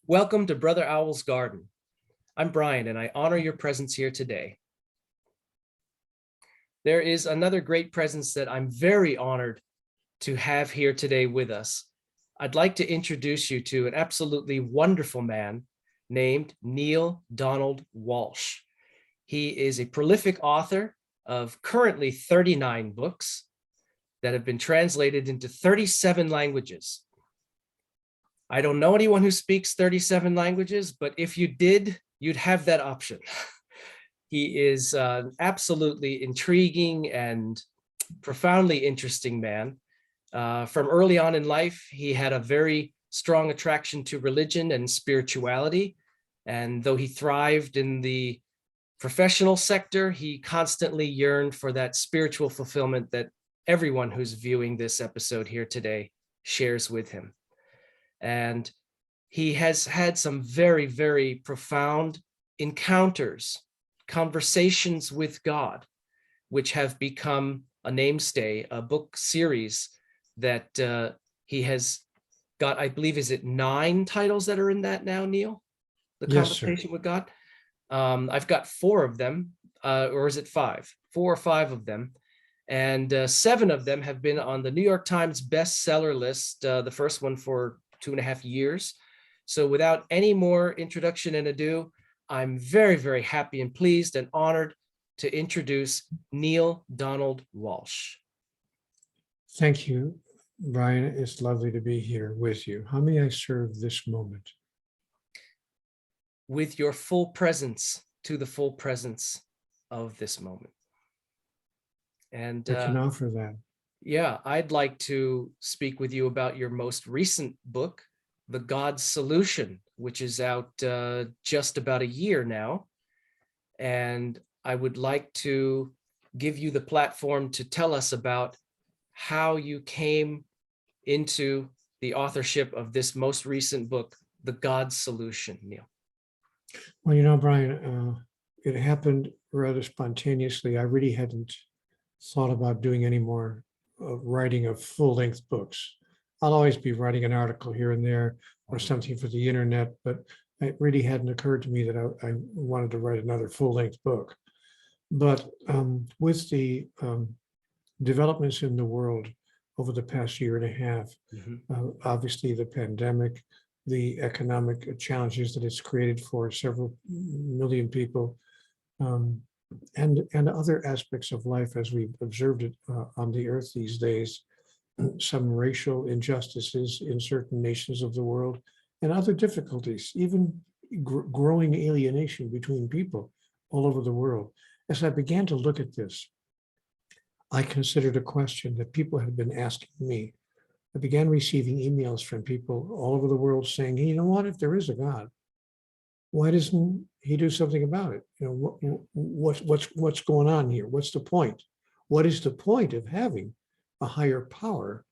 Welcome to Brother Owl's Garden. I'm Brian, and I honor your presence here today. There is another great presence that I'm very honored to have here today with us. I'd like to introduce you to an absolutely wonderful man named Neale Donald Walsch. He is a prolific author of currently 39 books that have been translated into 37 languages. I don't know anyone who speaks 37 languages, but if you did, you'd have that option. He is an absolutely intriguing and profoundly interesting man. From early on in life, he had a very strong attraction to religion and spirituality. And though he thrived in the professional sector, he constantly yearned for that spiritual fulfillment that everyone who's viewing this episode here today shares with him. And he has had some very, very profound encounters, conversations with God, which have become a namestay, a book series that he has got, I believe, is it 9 titles that are in that now, Neale? The Conversation with God. I've got 4 of them, or is it 5? 4 or 5 of them. And 7 of them have been on the New York Times bestseller list, the first one for 2.5 years. So without any more introduction and ado, I'm very, very happy and pleased and honored to introduce Neale Donald Walsch. Thank you, Brian. It's lovely to be here with you. How may I serve this moment? With your full presence to the full presence of this moment. And I can offer that. Yeah, I'd like to speak with you about your most recent book, The God Solution, which is out just about a year now. And I would like to give you the platform to tell us about how you came into the authorship of this most recent book, The God Solution, Neale. Well, you know, Brian, it happened rather spontaneously. I really hadn't thought about doing any more writing of full-length books. I'll always be writing an article here and there or something for the internet, but it really hadn't occurred to me that I wanted to write another full-length book. But with the developments in the world over the past year and a half, obviously the pandemic, the economic challenges that it's created for several million people, and other aspects of life as we've observed it on the earth these days, some racial injustices in certain nations of the world, and other difficulties, even growing alienation between people all over the world. As I began to look at this, I considered a question that people had been asking me. I began receiving emails from people all over the world saying, hey, you know what, if there is a God, why doesn't he do something about it? You know, what's going on here? What's the point? What is the point of having a higher power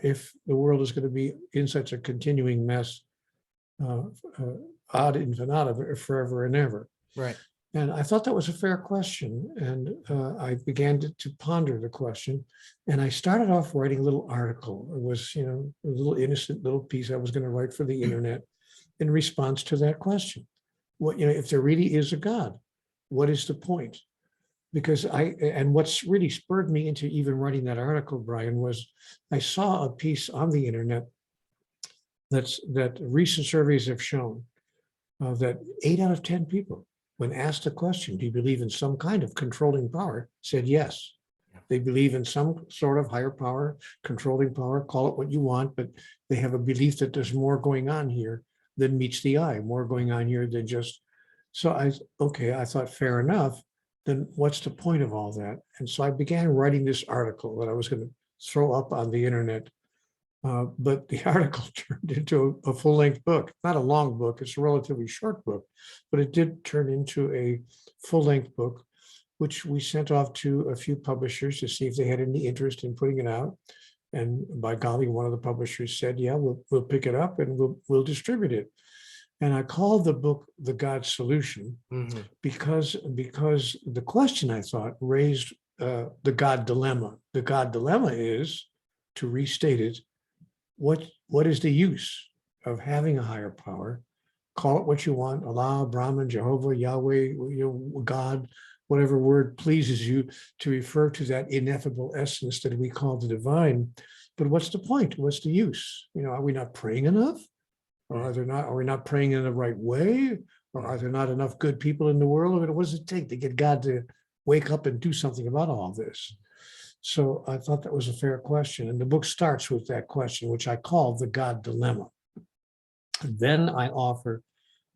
if the world is going to be in such a continuing mess ad infinitum, forever and ever? Right. And I thought that was a fair question. And I began to ponder the question. And I started off writing a little article. It was, you know, a little innocent little piece I was going to write for the internet in response to that question. What, you know, if there really is a God, what is the point? Because and what's really spurred me into even writing that article, Brian, was I saw a piece on the internet that recent surveys have shown that 8 out of 10 people, when asked the question, do you believe in some kind of controlling power, said yes. They believe in some sort of higher power, controlling power, call it what you want, but they have a belief that there's more going on here than meets the eye, more going on here than just, so I thought, fair enough, then what's the point of all that? And so I began writing this article that I was going to throw up on the internet. But the article turned into a full-length book, not a long book, it's a relatively short book, but it did turn into a full-length book, which we sent off to a few publishers to see if they had any interest in putting it out. And by golly, one of the publishers said, yeah, we'll pick it up and we'll distribute it. And I called the book The God Solution because the question, I thought, raised the God dilemma. The God dilemma is, to restate it, what is the use of having a higher power call it what you want, Allah, Brahman, Jehovah, Yahweh, God, whatever word pleases you to refer to that ineffable essence that we call the divine. But what's the point? What's the use? Are we not praying enough? Or are we not praying in the right way? Or are there not enough good people in the world? What does it take to get God to wake up and do something about all this? So I thought that was a fair question. And the book starts with that question, which I call the God dilemma. And then I offer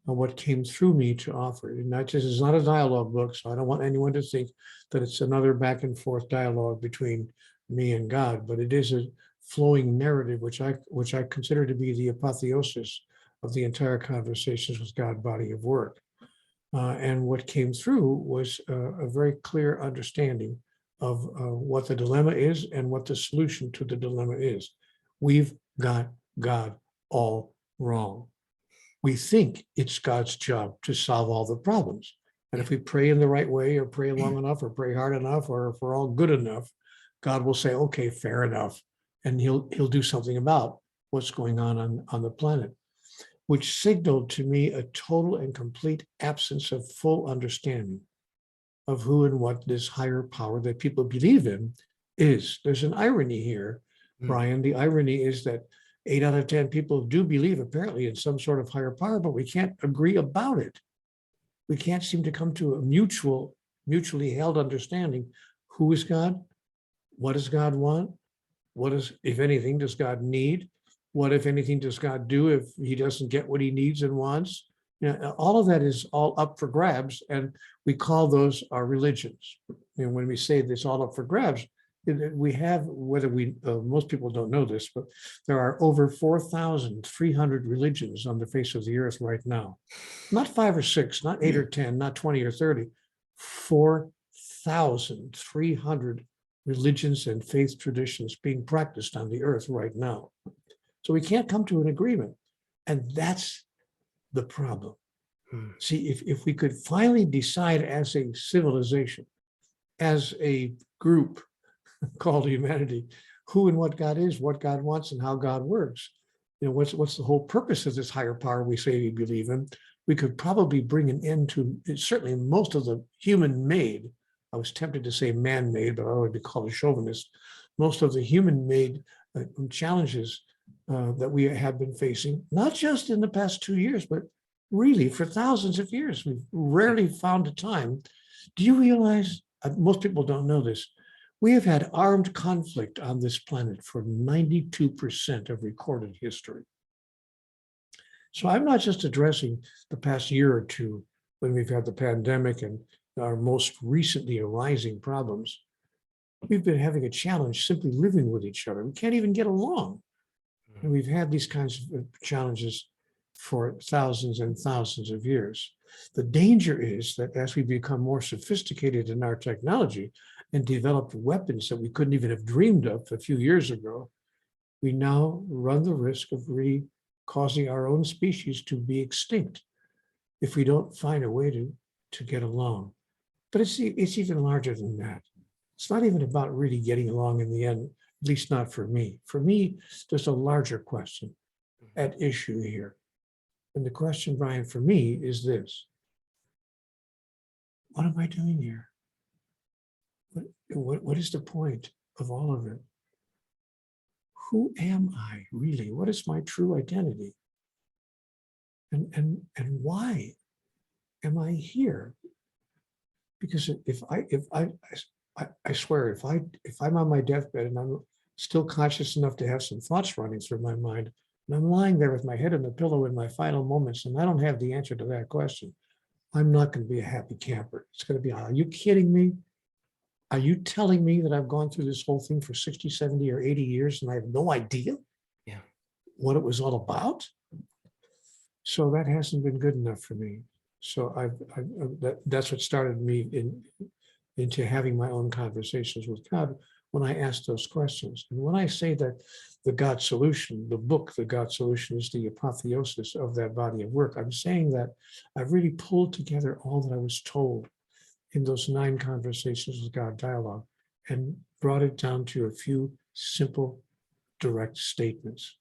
what came through me to offer. And it's not a dialogue book, so I don't want anyone to think that it's another back and forth dialogue between me and God, but it is a flowing narrative, which I consider to be the apotheosis of the entire Conversations with God body of work. And what came through was a very clear understanding of what the dilemma is and what the solution to the dilemma is. We've got God all wrong. We think it's God's job to solve all the problems. And if we pray in the right way, or pray long enough, or pray hard enough, or if we're all good enough, God will say, okay, fair enough. And he'll do something about what's going on the planet, which signaled to me a total and complete absence of full understanding of who and what this higher power that people believe in is. There's an irony here, Brian. The irony is that 8 out of 10 people do believe apparently in some sort of higher power, but we can't agree about it. We can't seem to come to a mutually held understanding. Who is God? What does God want? What is, if anything, does God need? What, if anything, does God do if he doesn't get what he needs and wants? All of that is all up for grabs, and we call those our religions. When we say this all up for grabs, we have, whether most people don't know this, but there are over 4,300 religions on the face of the earth right now. Not 5 or 6, not 8 or 10, not 20 or 30, 4,300 religions and faith traditions being practiced on the earth right now. So we can't come to an agreement. And that's the problem. See, if we could finally decide as a civilization, as a group called humanity, who and what God is, what God wants, and how God works, what's the whole purpose of this higher power we say we believe in, we could probably bring an end to certainly most of the human-made, I was tempted to say man-made, but I would be called a chauvinist, most of the human-made challenges that we have been facing, not just in the past 2 years, but really for thousands of years. We've rarely found a time. Do you realize, most people don't know this, we have had armed conflict on this planet for 92% of recorded history. So I'm not just addressing the past year or two when we've had the pandemic and our most recently arising problems. We've been having a challenge simply living with each other. We can't even get along. And we've had these kinds of challenges for thousands and thousands of years. The danger is that as we become more sophisticated in our technology and develop weapons that we couldn't even have dreamed of a few years ago, we now run the risk of causing our own species to be extinct if we don't find a way to get along. But it's even larger than that. It's not even about really getting along in the end, at least not for me. For me, there's a larger question at issue here. And the question, Brian, for me is this: what am I doing here? What is the point of all of it? Who am I really? What is my true identity? And why am I here? Because I swear, if I'm on my deathbed and I'm still conscious enough to have some thoughts running through my mind, and I'm lying there with my head on the pillow in my final moments, and I don't have the answer to that question, I'm not going to be a happy camper. It's going to be, are you kidding me? Are you telling me that I've gone through this whole thing for 60, 70, or 80 years and I have no idea what it was all about? So that hasn't been good enough for me. So that's what started me into having my own conversations with God when I asked those questions. And when I say that the God Solution, the book, The God Solution, is the apotheosis of that body of work, I'm saying that I've really pulled together all that I was told in those 9 conversations with God dialogue and brought it down to a few simple, direct statements.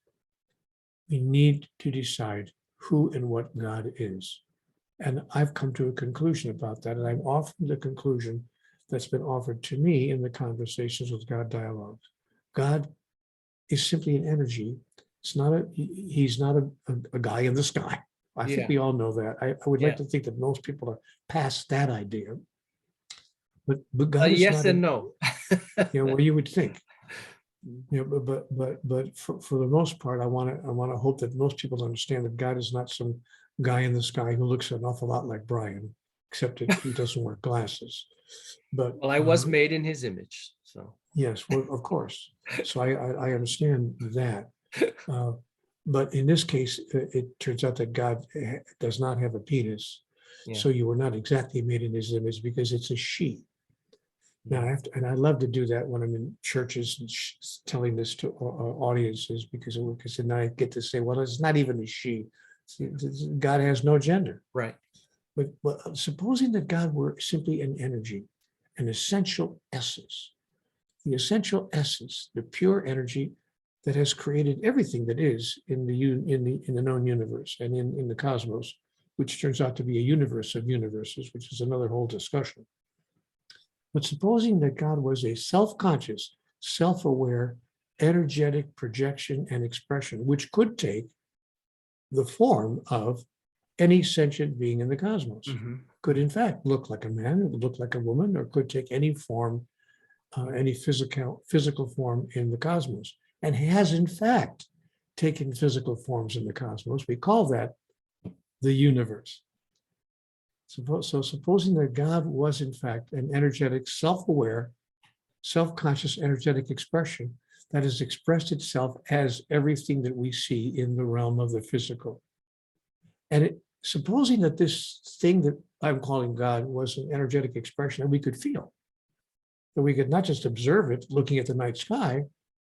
We need to decide who and what God is. And I've come to a conclusion about that. And I'm offering the conclusion that's been offered to me in the Conversations with God dialogues. God is simply an energy. He's not a guy in the sky. I think Yeah. we all know that. I would like Yeah. to think that most people are past that idea. But God is Yes not, and no. well, you would think, but for the most part, I want to hope that most people understand that God is not some guy in the sky who looks an awful lot like Brian, except that he doesn't wear glasses. But Well, I was made in his image, so. yes, well, of course. So I understand that. But in this case, it turns out that God does not have a penis. Yeah. So you were not exactly made in his image because it's a she. Now, and I love to do that when I'm in churches and telling this to audiences because then I get to say, well, it's not even a she. God has no gender. Right. But supposing that God were simply an energy, an essential essence, the essential essence, the pure energy that has created everything that is in the known universe and in the cosmos, which turns out to be a universe of universes, which is another whole discussion. But supposing that God was a self-conscious, self-aware, energetic projection and expression, which could take the form of any sentient being in the cosmos, could in fact look like a man, it would look like a woman, or could take any form, any physical form in the cosmos, and has in fact taken physical forms in the cosmos. We call that the universe. So supposing that God was in fact an energetic, self-aware, self-conscious energetic expression that has expressed itself as everything that we see in the realm of the physical. And supposing that this thing that I'm calling God was an energetic expression that we could feel, that we could not just observe it looking at the night sky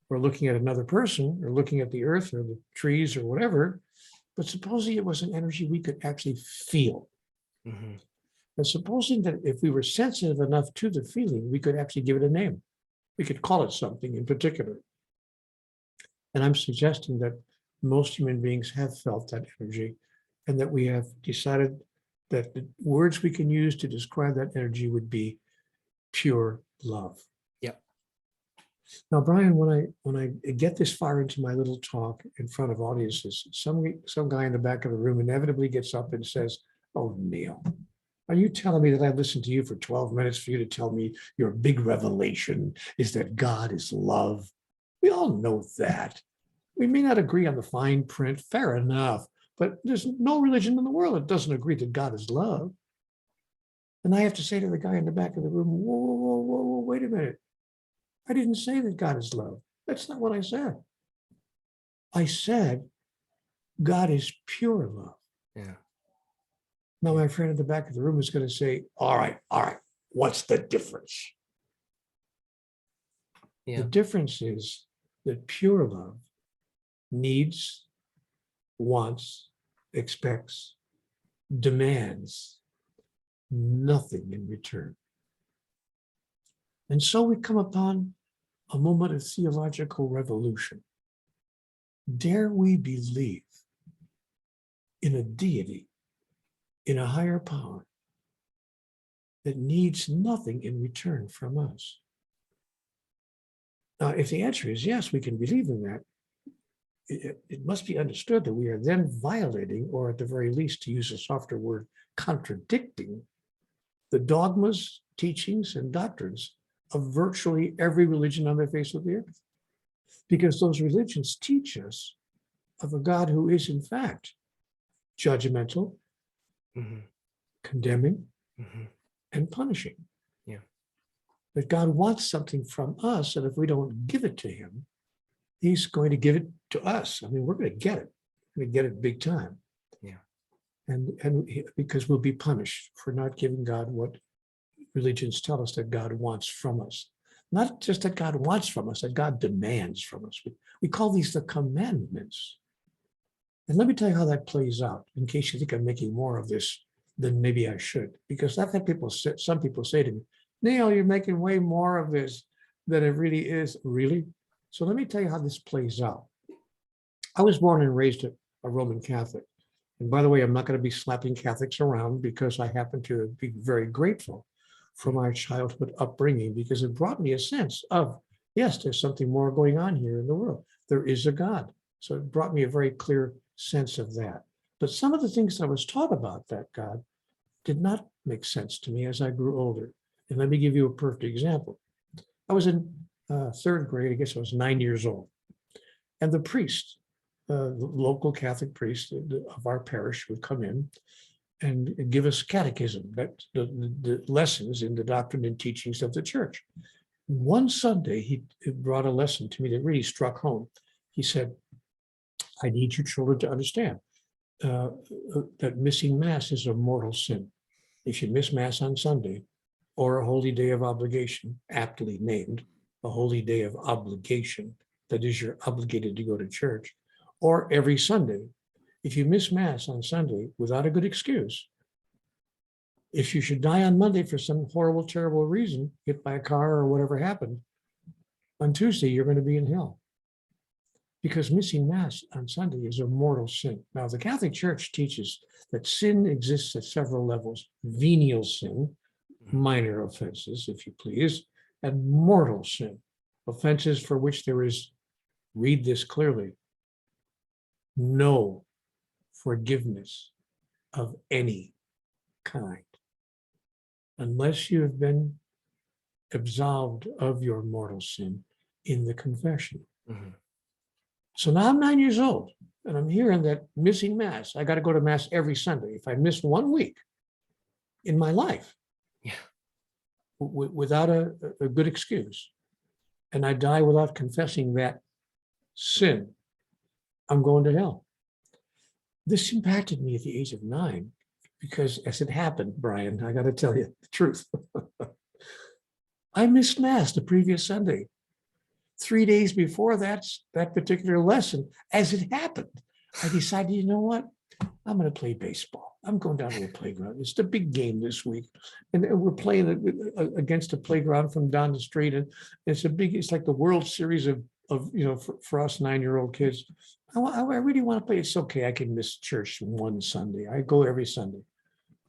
or looking at another person or looking at the earth or the trees or whatever, but supposing it was an energy we could actually feel. And supposing that if we were sensitive enough to the feeling, we could actually give it a name. We could call it something in particular. And I'm suggesting that most human beings have felt that energy and that we have decided that the words we can use to describe that energy would be pure love. Yep. Now, Brian, when I get this far into my little talk in front of audiences, some guy in the back of the room inevitably gets up and says, "Oh, Neale, are you telling me that I listened to you for 12 minutes for you to tell me your big revelation is that God is love? We all know that. We may not agree on the fine print, fair enough, but there's no religion in the world that doesn't agree that God is love." And I have to say to the guy in the back of the room, whoa, wait a minute. I didn't say that God is love. That's not what I said. I said God is pure love. Yeah. Now, my friend at the back of the room is going to say, all right, what's the difference? Yeah. The difference is that pure love needs, wants, expects, demands nothing in return. And so we come upon a moment of theological revolution. Dare we believe in a deity, in a higher power that needs nothing in return from us? Now, if the answer is yes, we can believe in that, it must be understood that we are then violating, or at the very least, to use a softer word, contradicting the dogmas, teachings, and doctrines of virtually every religion on the face of the earth. Because those religions teach us of a God who is, in fact, judgmental, condemning, and punishing. Yeah. That God wants something from us, and if we don't give it to him, he's going to give it to us. I mean, we're going to get it. We're going to get it big time. Yeah. And because we'll be punished for not giving God what religions tell us that God wants from us. Not just that God wants from us, that God demands from us. We call these the commandments. And let me tell you how that plays out, in case you think I'm making more of this than maybe I should. Because I've had some people say to me, "Neale, you're making way more of this than it really is." Really? So let me tell you how this plays out. I was born and raised a Roman Catholic. And by the way, I'm not going to be slapping Catholics around because I happen to be very grateful for my childhood upbringing because it brought me a sense of, yes, there's something more going on here in the world. There is a God. So it brought me a very clear sense of that. But some of the things I was taught about that God did not make sense to me as I grew older. And let me give you a perfect example. I was in third grade, I guess I was 9 years old. And the priest, the local Catholic priest of our parish would come in and give us catechism, that the lessons in the doctrine and teachings of the church. One Sunday, he brought a lesson to me that really struck home. He said, I need you children to understand that missing Mass is a mortal sin. If you miss Mass on Sunday or a holy day of obligation, aptly named a holy day of obligation, that is, you're obligated to go to church, or every Sunday, if you miss Mass on Sunday without a good excuse, if you should die on Monday for some horrible, terrible reason, hit by a car or whatever happened, on Tuesday, you're going to be in hell. Because missing Mass on Sunday is a mortal sin. Now, the Catholic Church teaches that sin exists at several levels: venial sin, minor offenses, if you please, and mortal sin, offenses for which there is, read this clearly, no forgiveness of any kind, unless you have been absolved of your mortal sin in the confession. Mhm. So now I'm 9 years old, and I'm hearing that missing Mass, I got to go to Mass every Sunday. If I miss 1 week in my life, Yeah. without a good excuse, and I die without confessing that sin, I'm going to hell. This impacted me at the age of 9 because, as it happened, Brian, I got to tell you the truth. I missed Mass the previous Sunday. 3 days before that particular lesson, as it happened, I decided, you know what? I'm going to play baseball. I'm going down to the playground. It's the big game this week. And we're playing against a playground from down the street. And it's like the World Series of for us 9-year-old kids. I really want to play. It's okay. I can miss church one Sunday. I go every Sunday.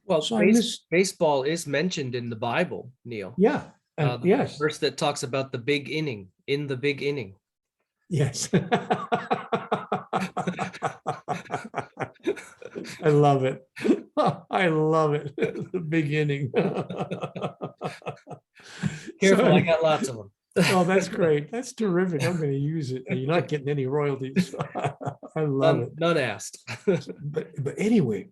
Well, So I missed. baseball is mentioned in the Bible, Neale. Yeah. And The yes. verse that talks about the big inning, in the big inning. Yes. I love it. I love it. The beginning. Careful, I got lots of them. Oh, that's great. That's terrific. I'm going to use it. You're not getting any royalties. I love it. None asked. But anyway,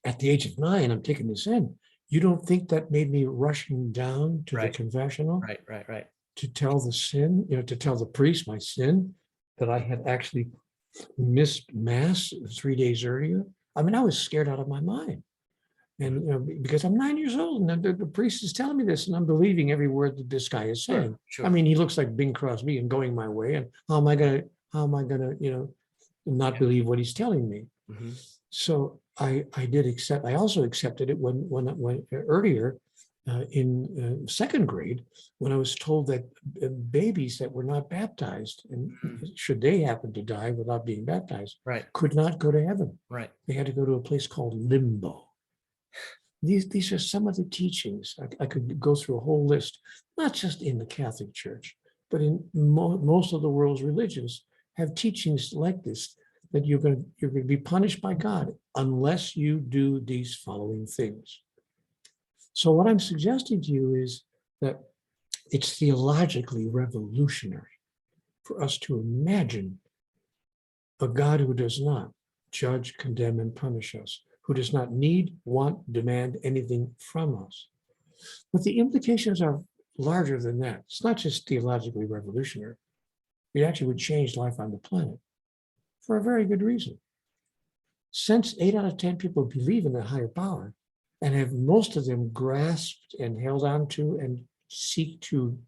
at the age of 9, I'm taking this in. You don't think that made me rushing down to the confessional? Right. To tell the sin, to tell the priest my sin, that I had actually missed Mass 3 days earlier. I mean, I was scared out of my mind. And because I'm 9 years old and the priest is telling me this and I'm believing every word that this guy is saying. Sure. I mean, he looks like Bing Crosby and going my way. And how am I gonna, not believe what he's telling me? Mm-hmm. So I did accept. I also accepted it when earlier in second grade, when I was told that babies that were not baptized, and should they happen to die without being baptized, could not go to heaven. Right. They had to go to a place called limbo. These are some of the teachings. I could go through a whole list, not just in the Catholic Church, but in most of the world's religions have teachings like this, that you're going to be punished by God unless you do these following things. So what I'm suggesting to you is that it's theologically revolutionary for us to imagine a God who does not judge, condemn, and punish us, who does not need, want, demand anything from us. But the implications are larger than that. It's not just theologically revolutionary. It actually would change life on the planet for a very good reason. Since 8 out of 10 people believe in a higher power and have most of them grasped and held on to and seek to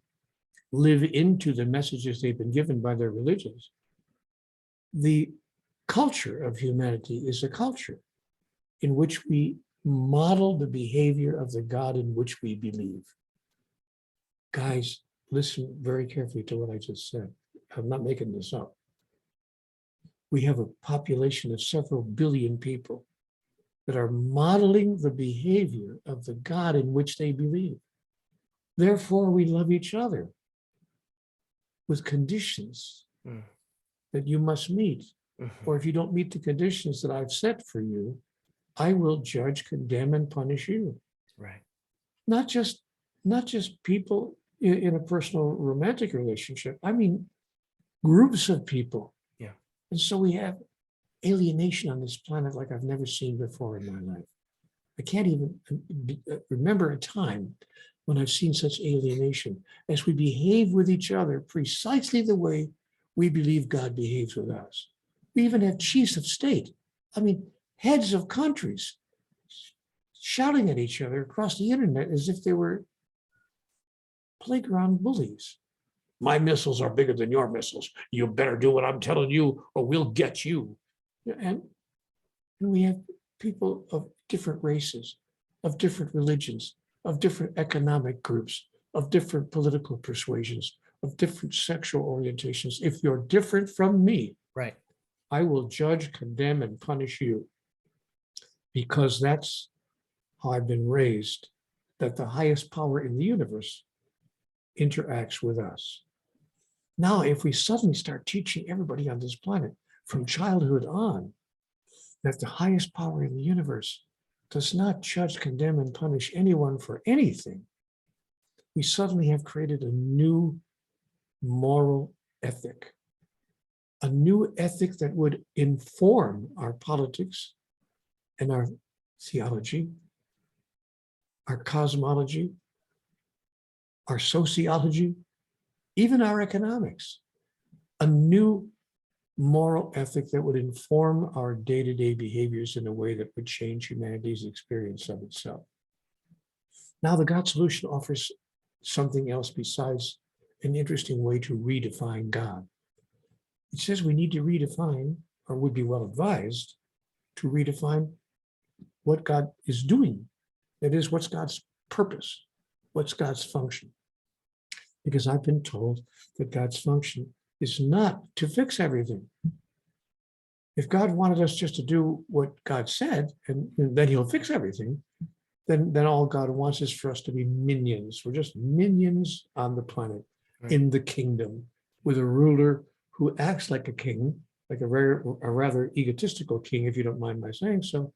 live into the messages they've been given by their religions, the culture of humanity is a culture in which we model the behavior of the God in which we believe. Guys, listen very carefully to what I just said. I'm not making this up. We have a population of several billion people that are modeling the behavior of the God in which they believe. Therefore, we love each other with conditions Mm. that you must meet. Mhm. Or if you don't meet the conditions that I've set for you, I will judge, condemn, and punish you. Right. Not just people in a personal romantic relationship. I mean, groups of people. Yeah. And so we have alienation on this planet like I've never seen before in my life. I can't even remember a time when I've seen such alienation as we behave with each other precisely the way we believe God behaves with us. We even have chiefs of state, I mean, heads of countries shouting at each other across the internet as if they were playground bullies. My missiles are bigger than your missiles. You better do what I'm telling you or we'll get you. And we have people of different races, of different religions, of different economic groups, of different political persuasions, of different sexual orientations. If you're different from me, Right. I will judge, condemn, and punish you. Because that's how I've been raised, that the highest power in the universe interacts with us. Now, if we suddenly start teaching everybody on this planet from childhood on that the highest power in the universe does not judge, condemn, and punish anyone for anything, we suddenly have created a new moral ethic, a new ethic that would inform our politics and our theology, our cosmology, our sociology, even our economics, a new moral ethic that would inform our day-to-day behaviors in a way that would change humanity's experience of itself. Now, the God solution offers something else besides an interesting way to redefine God. It says we need to redefine, or would be well advised, to redefine what God is doing. That is, what's God's purpose? What's God's function? Because I've been told that God's function is not to fix everything. If God wanted us just to do what God said, and then he'll fix everything, then all God wants is for us to be minions. We're just minions on the planet, Right. in the kingdom, with a ruler who acts like a king, like a rather egotistical king, if you don't mind my saying so,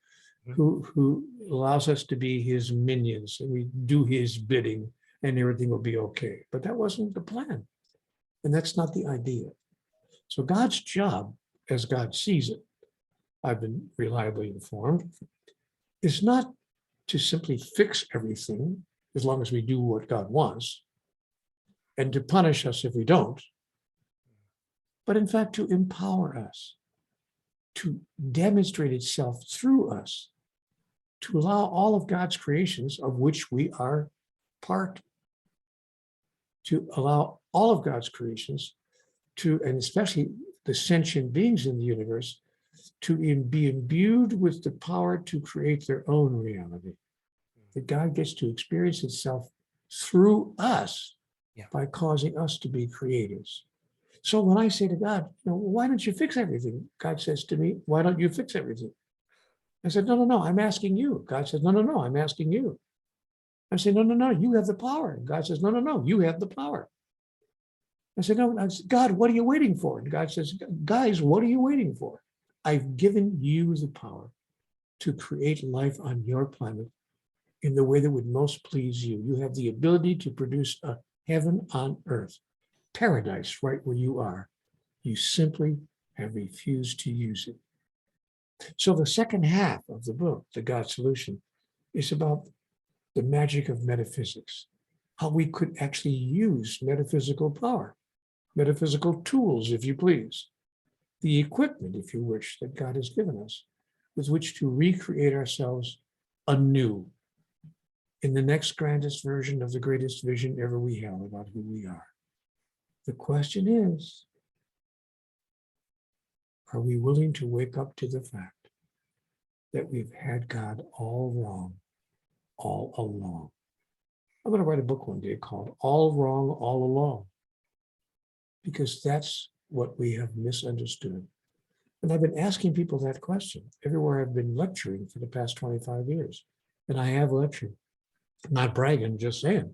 who allows us to be his minions, and we do his bidding, and everything will be okay. But that wasn't the plan, and that's not the idea. So God's job, as God sees it, I've been reliably informed, is not to simply fix everything as long as we do what God wants, and to punish us if we don't, but in fact to empower us, to demonstrate itself through us, to allow all of God's creations, of which we are part, to allow all of God's creations to, and especially the sentient beings in the universe, to be imbued with the power to create their own reality. That God gets to experience itself through us, Yeah. by causing us to be creators. So when I say to God, why don't you fix everything? God says to me, why don't you fix everything? I said, no, I'm asking you. God says, no, I'm asking you. I said, no, you have the power. And God says, no, you have the power. I said, no, God, what are you waiting for? And God says, guys, what are you waiting for? I've given you the power to create life on your planet in the way that would most please you. You have the ability to produce a heaven on earth, paradise right where you are. You simply have refused to use it. So the second half of the book, The God Solution, is about the magic of metaphysics, how we could actually use metaphysical power, metaphysical tools, if you please, the equipment, if you wish, that God has given us, with which to recreate ourselves anew in the next grandest version of the greatest vision ever we have about who we are. The question is, are we willing to wake up to the fact that we've had God all wrong, all along? I'm going to write a book one day called All Wrong, All Along, because that's what we have misunderstood. And I've been asking people that question everywhere I've been lecturing for the past 25 years. And I have lectured, not bragging, just saying,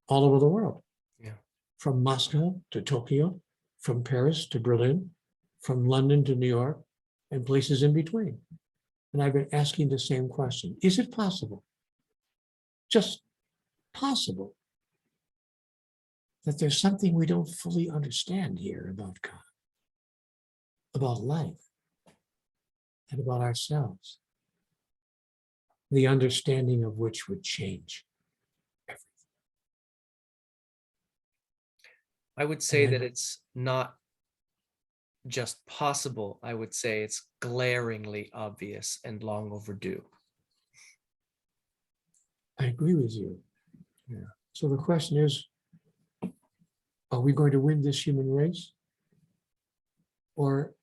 all over the world. Yeah. From Moscow to Tokyo, from Paris to Berlin, from London to New York, and places in between. And I've been asking the same question. Is it possible, just possible, that there's something we don't fully understand here about God, about life, and about ourselves, the understanding of which would change everything? I would say that it's not just possible. I would say it's glaringly obvious and long overdue. I agree with you. Yeah. So the question is, are we going to win this human race? Or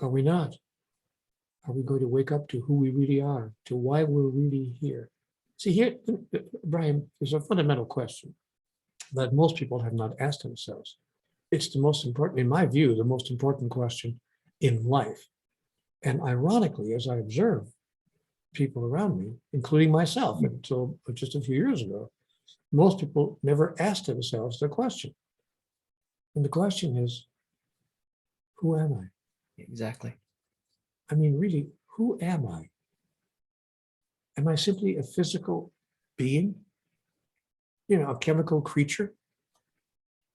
are we not? Are we going to wake up to who we really are, to why we're really here? See, here, Brian, there's a fundamental question that most people have not asked themselves. It's the most important, in my view, the most important question in life. And ironically, as I observe people around me, including myself until just a few years ago, most people never asked themselves the question. And the question is, who am I? Exactly. I mean, really, who am I? Am I simply a physical being? You know, a chemical creature?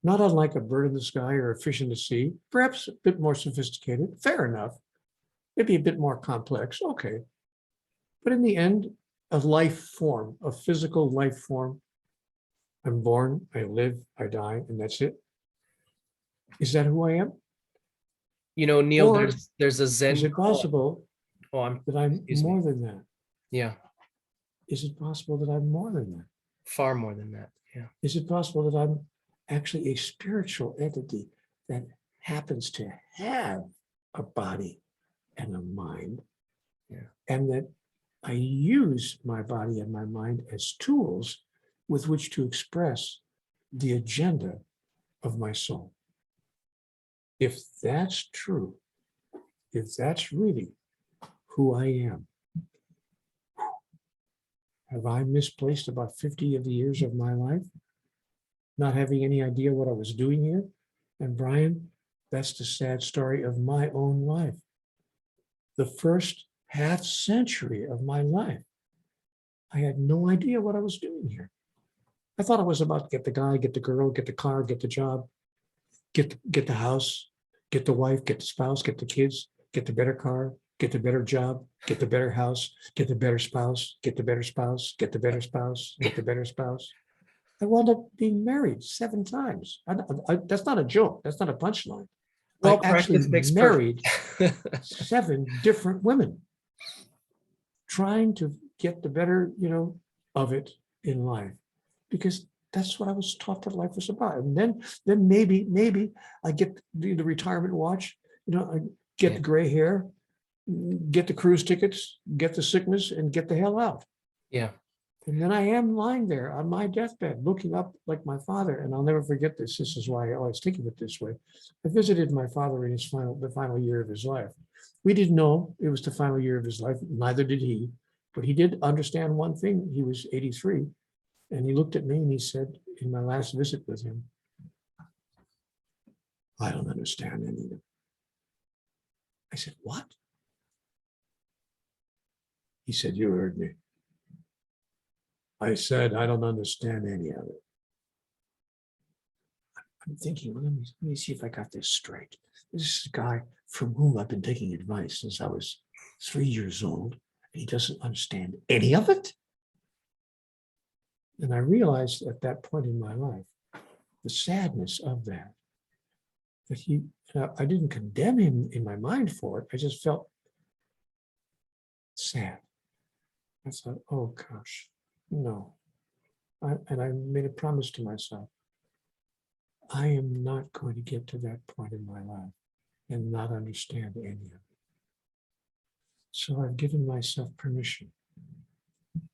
Not unlike a bird in the sky or a fish in the sea, perhaps a bit more sophisticated, fair enough. Maybe a bit more complex, okay. But in the end, a life form, a physical life form. I'm born, I live, I die, and that's it. Is that who I am? You know, Neale, Or there's a Zen. is it possible that I'm excuse me. more than that? Yeah, Is it possible that I'm more than that? far more than that. Yeah. Is it possible that I'm actually a spiritual entity that happens to have a body and a mind? Yeah. And that I use my body and my mind as tools with which to express the agenda of my soul. If that's true, if that's really who I am, have I misplaced about 50 of the years of my life, not having any idea what I was doing here? And Brian, that's the sad story of my own life. The first half century of my life, I had no idea what I was doing here. I thought it was about get the guy, get the girl, get the car, get the job, get the house, get the wife, get the spouse, get the kids, get the better car, get the better job, get the better house, get the better spouse, get the better spouse, get the better spouse, get the better spouse. I wound up being married 7 times. That's not a joke. That's not a punchline. Well, I actually practice makes married perfect. 7 different women, trying to get the better, of it in life, because that's what I was taught that life was about. And then maybe I get the retirement watch, I get the gray hair, get the cruise tickets, get the sickness, and get the hell out. Yeah. And then I am lying there on my deathbed, looking up like my father. And I'll never forget this. This is why I always think of it this way. I visited my father in the final year of his life. We didn't know it was the final year of his life. Neither did he. But he did understand one thing. He was 83. And he looked at me and he said, in my last visit with him, I don't understand any of it. I said, what? He said, you heard me. I said, I don't understand any of it. I'm thinking, well, let me see if I got this straight. This is a guy from whom I've been taking advice since I was 3 years old, and he doesn't understand any of it. And I realized at that point in my life, the sadness of that I didn't condemn him in my mind for it. I just felt sad. I thought, oh gosh, no. And I made a promise to myself. I am not going to get to that point in my life and not understand any of it. So I've given myself permission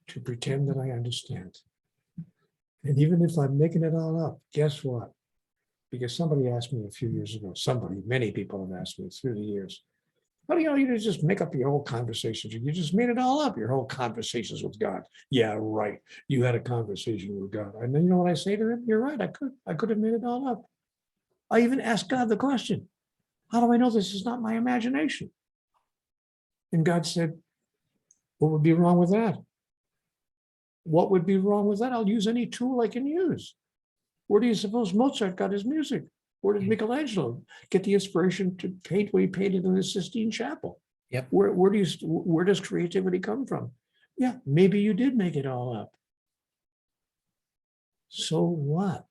to pretend that I understand. And even if I'm making it all up, guess what? Because somebody asked me a few years ago, many people have asked me through the years, How do you know you just make up your whole conversations? You just made it all up, your whole conversations with God. Yeah, right. You had a conversation with God. And then you know what I say to him? You're right. I could have made it all up. I even asked God the question, how do I know this is not my imagination? And God said, what would be wrong with that? What would be wrong with that? I'll use any tool I can use. Where do you suppose Mozart got his music? Where did Michelangelo get the inspiration to paint what he painted in the Sistine Chapel? Yep. Where does creativity come from? Yeah, maybe you did make it all up. So what?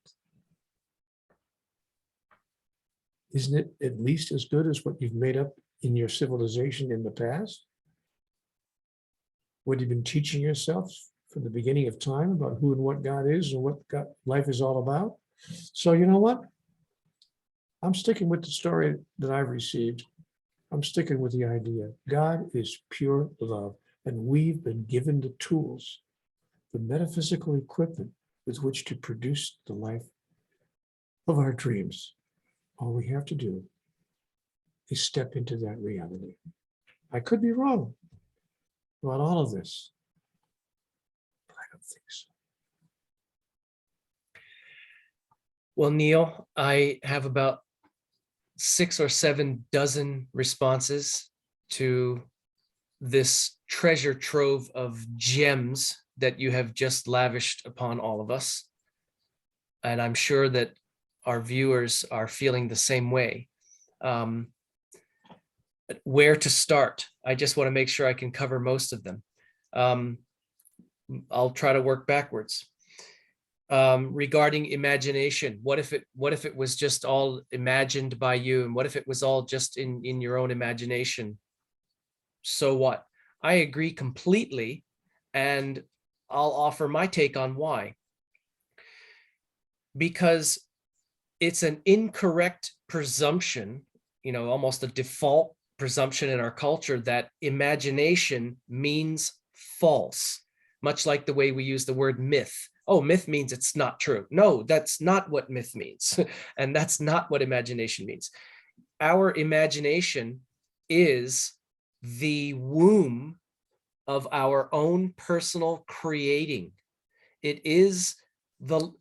Isn't it at least as good as what you've made up in your civilization in the past? What you've been teaching yourself from the beginning of time about who and what God is and what life is all about? So you know what? I'm sticking with the story that I've received. I'm sticking with the idea. God is pure love, and we've been given the tools, the metaphysical equipment with which to produce the life of our dreams. All we have to do is step into that reality. I could be wrong about all of this, but I don't think so. Well, Neale, I have about 6 or 7 dozen responses to this treasure trove of gems that you have just lavished upon all of us. And I'm sure that our viewers are feeling the same way. Where to start? I just want to make sure I can cover most of them. I'll try to work backwards. Regarding imagination, what if it was just all imagined by you, and what if it was all just in your own imagination? So what? I agree completely, and I'll offer my take on why. Because it's an incorrect presumption, almost a default presumption in our culture, that imagination means false, much like the way we use the word myth. Oh, myth means it's not true. No, that's not what myth means. And that's not what imagination means. Our imagination is the womb of our own personal creating. It is the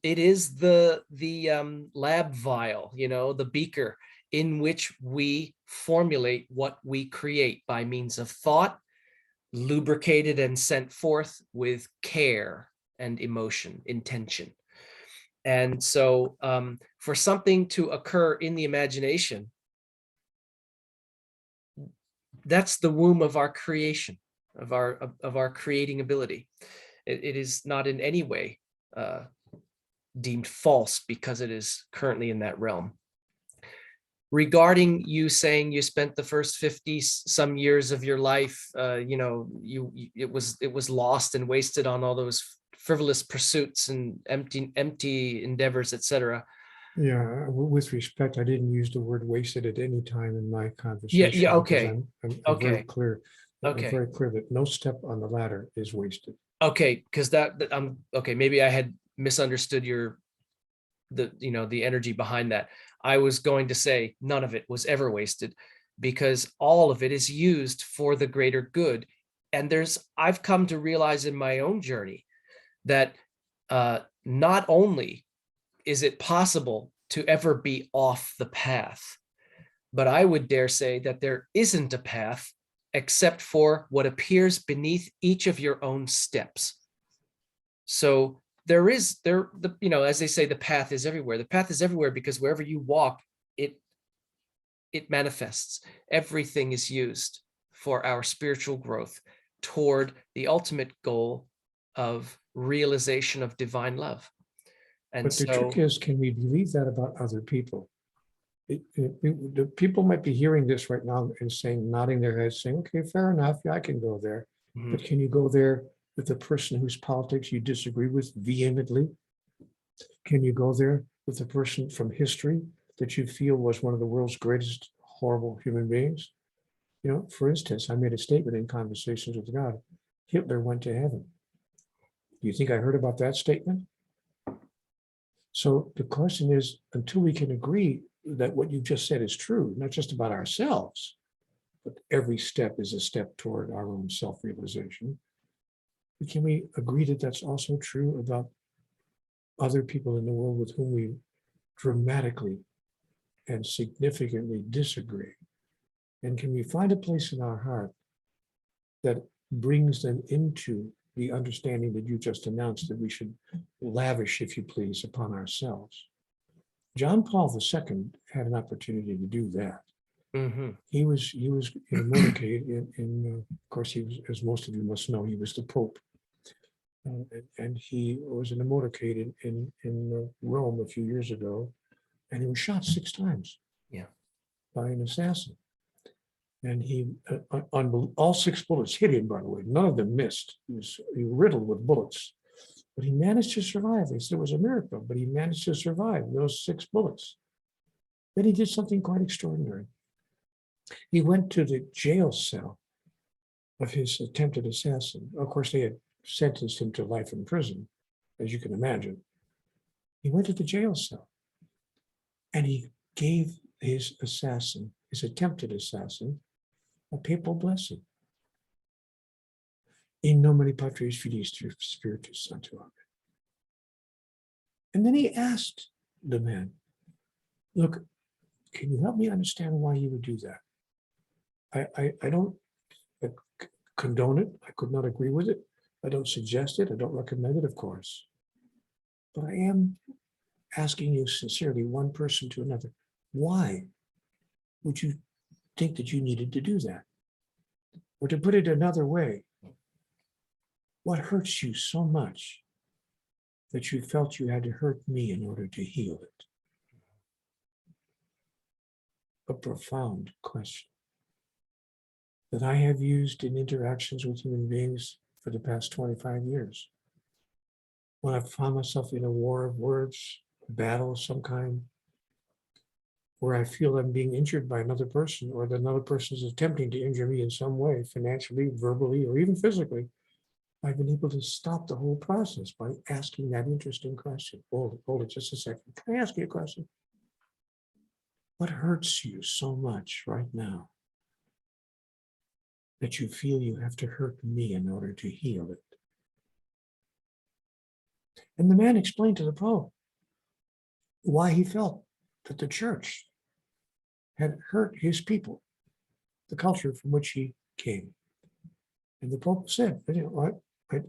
lab vial, the beaker in which we formulate what we create by means of thought, lubricated and sent forth with care and emotion, intention. And so for something to occur in the imagination, that's the womb of our creation, of our creating ability. It is not in any way deemed false because it is currently in that realm. Regarding you saying you spent the first 50 some years of your life, it was lost and wasted on all those frivolous pursuits and empty endeavors, etc. Yeah, with respect, I didn't use the word wasted at any time in my conversation. Yeah, okay. I'm very clear. Okay. I'm very clear that no step on the ladder is wasted. Okay, because okay, maybe I had misunderstood the energy behind that. I was going to say none of it was ever wasted, because all of it is used for the greater good. And I've come to realize in my own journey that not only is it possible to ever be off the path, but I would dare say that there isn't a path except for what appears beneath each of your own steps. So as they say, the path is everywhere. The path is everywhere because wherever you walk, it manifests. Everything is used for our spiritual growth toward the ultimate goal of realization of divine love. And but the trick is, can we believe that about other people? The people might be hearing this right now and saying, nodding their heads, saying, okay, fair enough, yeah, I can go there. Mm-hmm. But can you go there with the person whose politics you disagree with vehemently? Can you go there with the person from history that you feel was one of the world's greatest horrible human beings? For instance, I made a statement in Conversations with God, Hitler went to heaven. Do you think I heard about that statement? So the question is, until we can agree that what you just said is true, not just about ourselves, but every step is a step toward our own self-realization. But can we agree that that's also true about other people in the world with whom we dramatically and significantly disagree? And can we find a place in our heart that brings them into the understanding that you just announced, that we should lavish, if you please, upon ourselves? John Paul II had an opportunity to do that. Mhm. He was in a motorcade of course, he was, as most of you must know, he was the Pope. And he was in a motorcade in Rome a few years ago, and he was shot 6 times. Yeah. By an assassin. And he, all 6 bullets hit him, by the way. None of them missed. He was riddled with bullets. But he managed to survive. They said it was a miracle, but he managed to survive those 6 bullets. Then he did something quite extraordinary. He went to the jail cell of his attempted assassin. Of course, they had sentenced him to life in prison, as you can imagine. He went to the jail cell and he gave his assassin, his attempted assassin, a papal blessing. In nomine Patris Filii Spiritus Sancti. And then he asked the man, look, can you help me understand why you would do that? I don't condone it. I could not agree with it. I don't suggest it. I don't recommend it, of course. But I am asking you sincerely, one person to another, why would you think that you needed to do that? Or to put it another way, what hurts you so much that you felt you had to hurt me in order to heal it? A profound question that I have used in interactions with human beings for the past 25 years. When I found myself in a war of words, a battle of some kind, where I feel I'm being injured by another person, or that another person is attempting to injure me in some way, financially, verbally, or even physically, I've been able to stop the whole process by asking that interesting question. Hold it just a second. Can I ask you a question? What hurts you so much right now that you feel you have to hurt me in order to heal it? And the man explained to the Pope why he felt that the church had hurt his people, the culture from which he came. And the Pope said, you know what?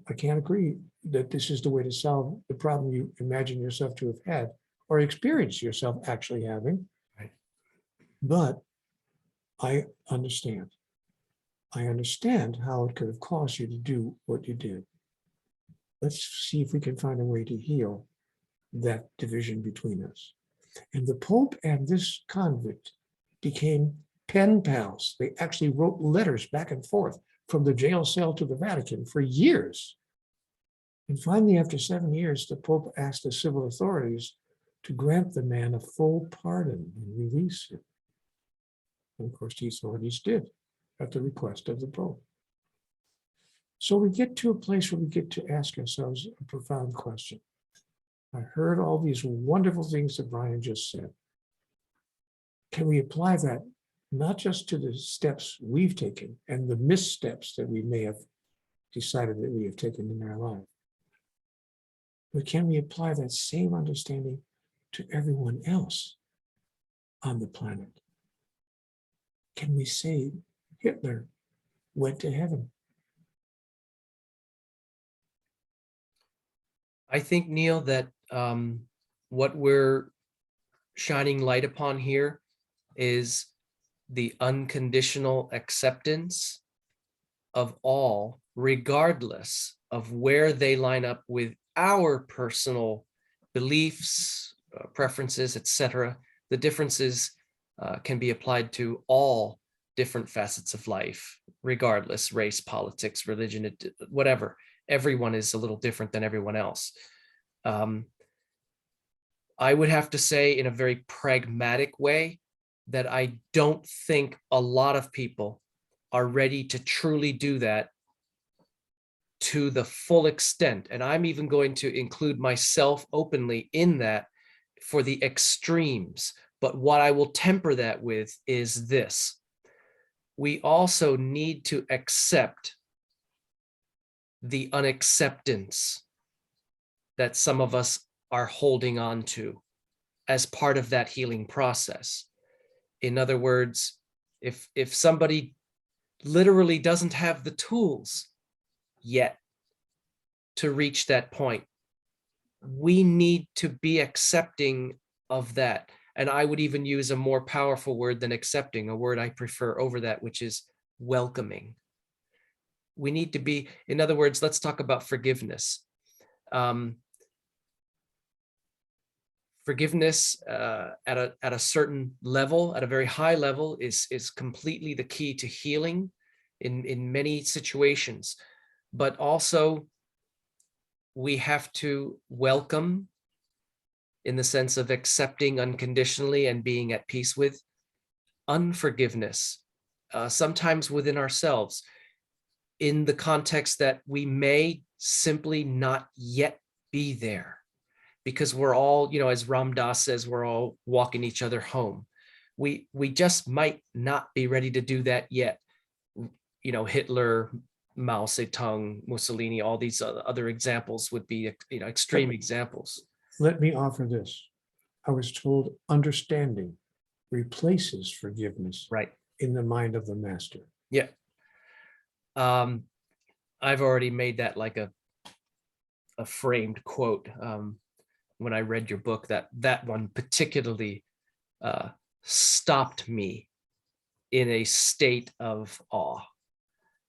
I can't agree that this is the way to solve the problem you imagine yourself to have had or experience yourself actually having. Right. But I understand. I understand how it could have caused you to do what you did. Let's see if we can find a way to heal that division between us. And the Pope and this convict became pen pals. They actually wrote letters back and forth from the jail cell to the Vatican for years. And finally, after 7 years, the Pope asked the civil authorities to grant the man a full pardon and release him. And of course, the authorities did at the request of the Pope. So we get to a place where we get to ask ourselves a profound question. I heard all these wonderful things that Brian just said. Can we apply that not just to the steps we've taken and the missteps that we may have decided that we have taken in our life, but can we apply that same understanding to everyone else on the planet? Can we say Hitler went to heaven? I think, Neale, that what we're shining light upon here is the unconditional acceptance of all, regardless of where they line up with our personal beliefs, preferences, etc. The differences can be applied to all different facets of life, regardless, race, politics, religion, whatever. Everyone is a little different than everyone else. I would have to say, in a very pragmatic way, that I don't think a lot of people are ready to truly do that to the full extent. And I'm even going to include myself openly in that for the extremes. But what I will temper that with is this. we also need to accept the unacceptance that some of us are holding on to as part of that healing process. In other words, if somebody literally doesn't have the tools yet to reach that point, we need to be accepting of that. And I would even use a more powerful word than accepting, a word I prefer over that, which is welcoming. We need to be, in other words, let's talk about forgiveness. Forgiveness at a certain level, at a very high level, is completely the key to healing in many situations. But also, we have to welcome, in the sense of accepting unconditionally and being at peace with, unforgiveness, sometimes within ourselves, in the context that we may simply not yet be there, because we're all, as Ram Dass says, we're all walking each other home. We just might not be ready to do that yet. Hitler, Mao Zedong, Mussolini, all these other examples would be, extreme examples. Let me offer this. I was told understanding replaces forgiveness, right, in the mind of the master. Yeah. I've already made that like a framed quote. When I read your book, that one particularly stopped me in a state of awe.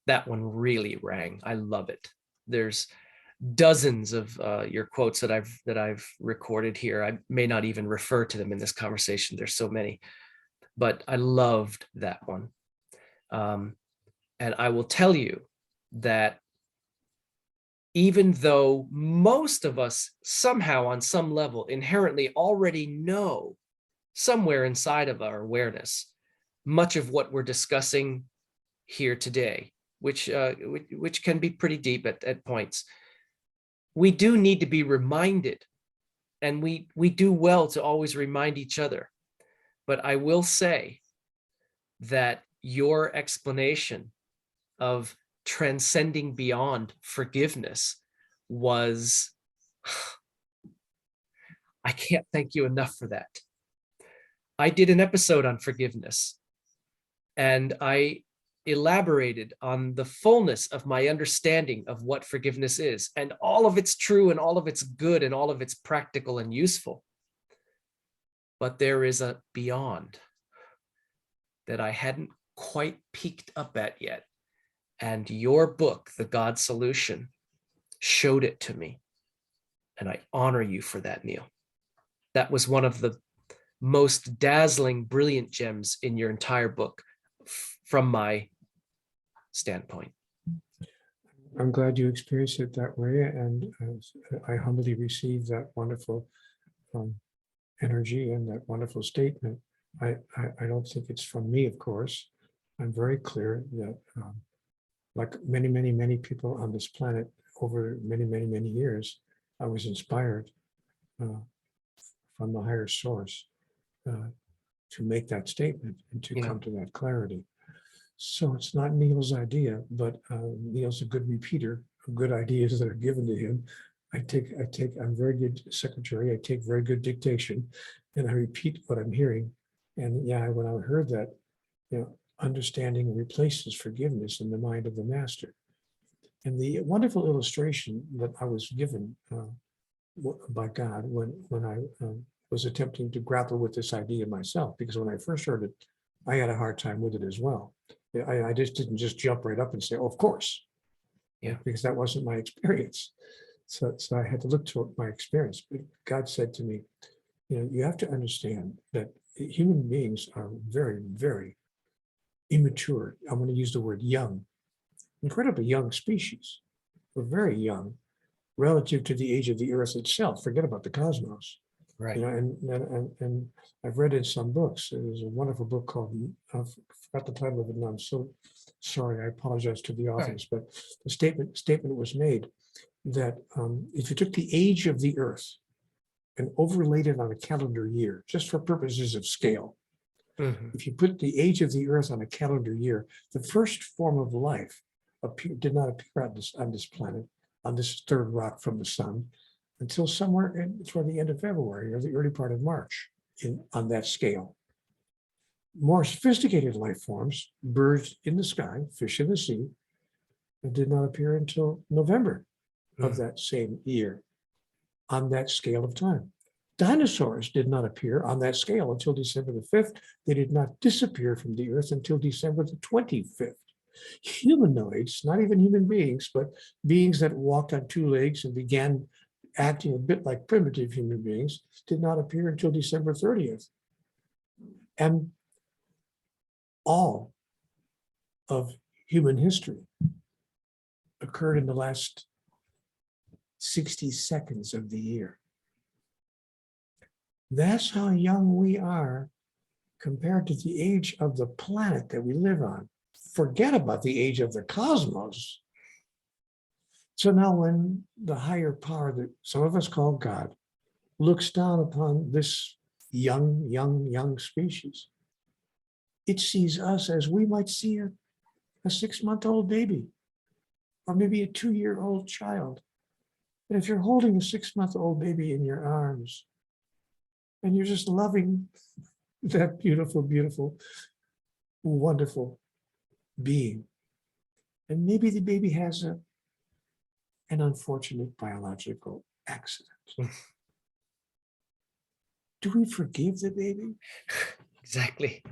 That one really rang. I love it. There's dozens of your quotes that I've recorded here. I may not even refer to them in this conversation. There's so many, but I loved that one. And I will tell you that even though most of us somehow on some level inherently already know somewhere inside of our awareness much of what we're discussing here today, which can be pretty deep at points, we do need to be reminded, and we do well to always remind each other. But I will say that your explanation of transcending beyond forgiveness was, I can't thank you enough for that. I did an episode on forgiveness, and I elaborated on the fullness of my understanding of what forgiveness is, and all of it's true and all of it's good and all of it's practical and useful. But there is a beyond that I hadn't quite peeked up at yet. And your book, The God Solution, showed it to me. And I honor you for that, Neale. That was one of the most dazzling, brilliant gems in your entire book, from my standpoint. I'm glad you experienced it that way, and I humbly receive that wonderful energy and that wonderful statement. I don't think it's from me, of course. I'm very clear that like many people on this planet over many years, I was inspired from the higher source to make that statement and to come to that clarity. So it's not Neale's idea, but Neale's a good repeater of good ideas that are given to him. I'm very good secretary. I take very good dictation, and I repeat what I'm hearing. And yeah, when I heard that, understanding replaces forgiveness in the mind of the master. And the wonderful illustration that I was given by God when I was attempting to grapple with this idea myself, because when I first heard it, I had a hard time with it as well. I just didn't just jump right up and say, "Oh, of course," because that wasn't my experience. So I had to look to my experience. But God said to me, you have to understand that human beings are very immature. I'm going to use the word young, incredibly young species. We're very young relative to the age of the earth itself. Forget about the cosmos. Right. And I've read in some books. There's a wonderful book called, I forgot the title of it now. I'm so sorry. I apologize to the authors, but the statement was made that if you took the age of the earth and overlaid it on a calendar year, just for purposes of scale, Mhm. If you put the age of the earth on a calendar year, the first form of life did not appear on this planet, on this third rock from the sun, until somewhere toward the end of February or the early part of March on that scale. More sophisticated life forms, birds in the sky, fish in the sea, did not appear until November of that same year on that scale of time. Dinosaurs did not appear on that scale until December the 5th. They did not disappear from the earth until December the 25th. Humanoids, not even human beings, but beings that walked on two legs and began acting a bit like primitive human beings, did not appear until December 30th. And all of human history occurred in the last 60 seconds of the year. That's how young we are compared to the age of the planet that we live on. Forget about the age of the cosmos. So now when the higher power that some of us call God looks down upon this young species, it sees us as we might see a 6-month-old baby, or maybe a 2-year-old child. And if you're holding a 6-month-old baby in your arms, and you're just loving that beautiful, beautiful, wonderful being, and maybe the baby has an unfortunate biological accident. Do we forgive the baby? Exactly.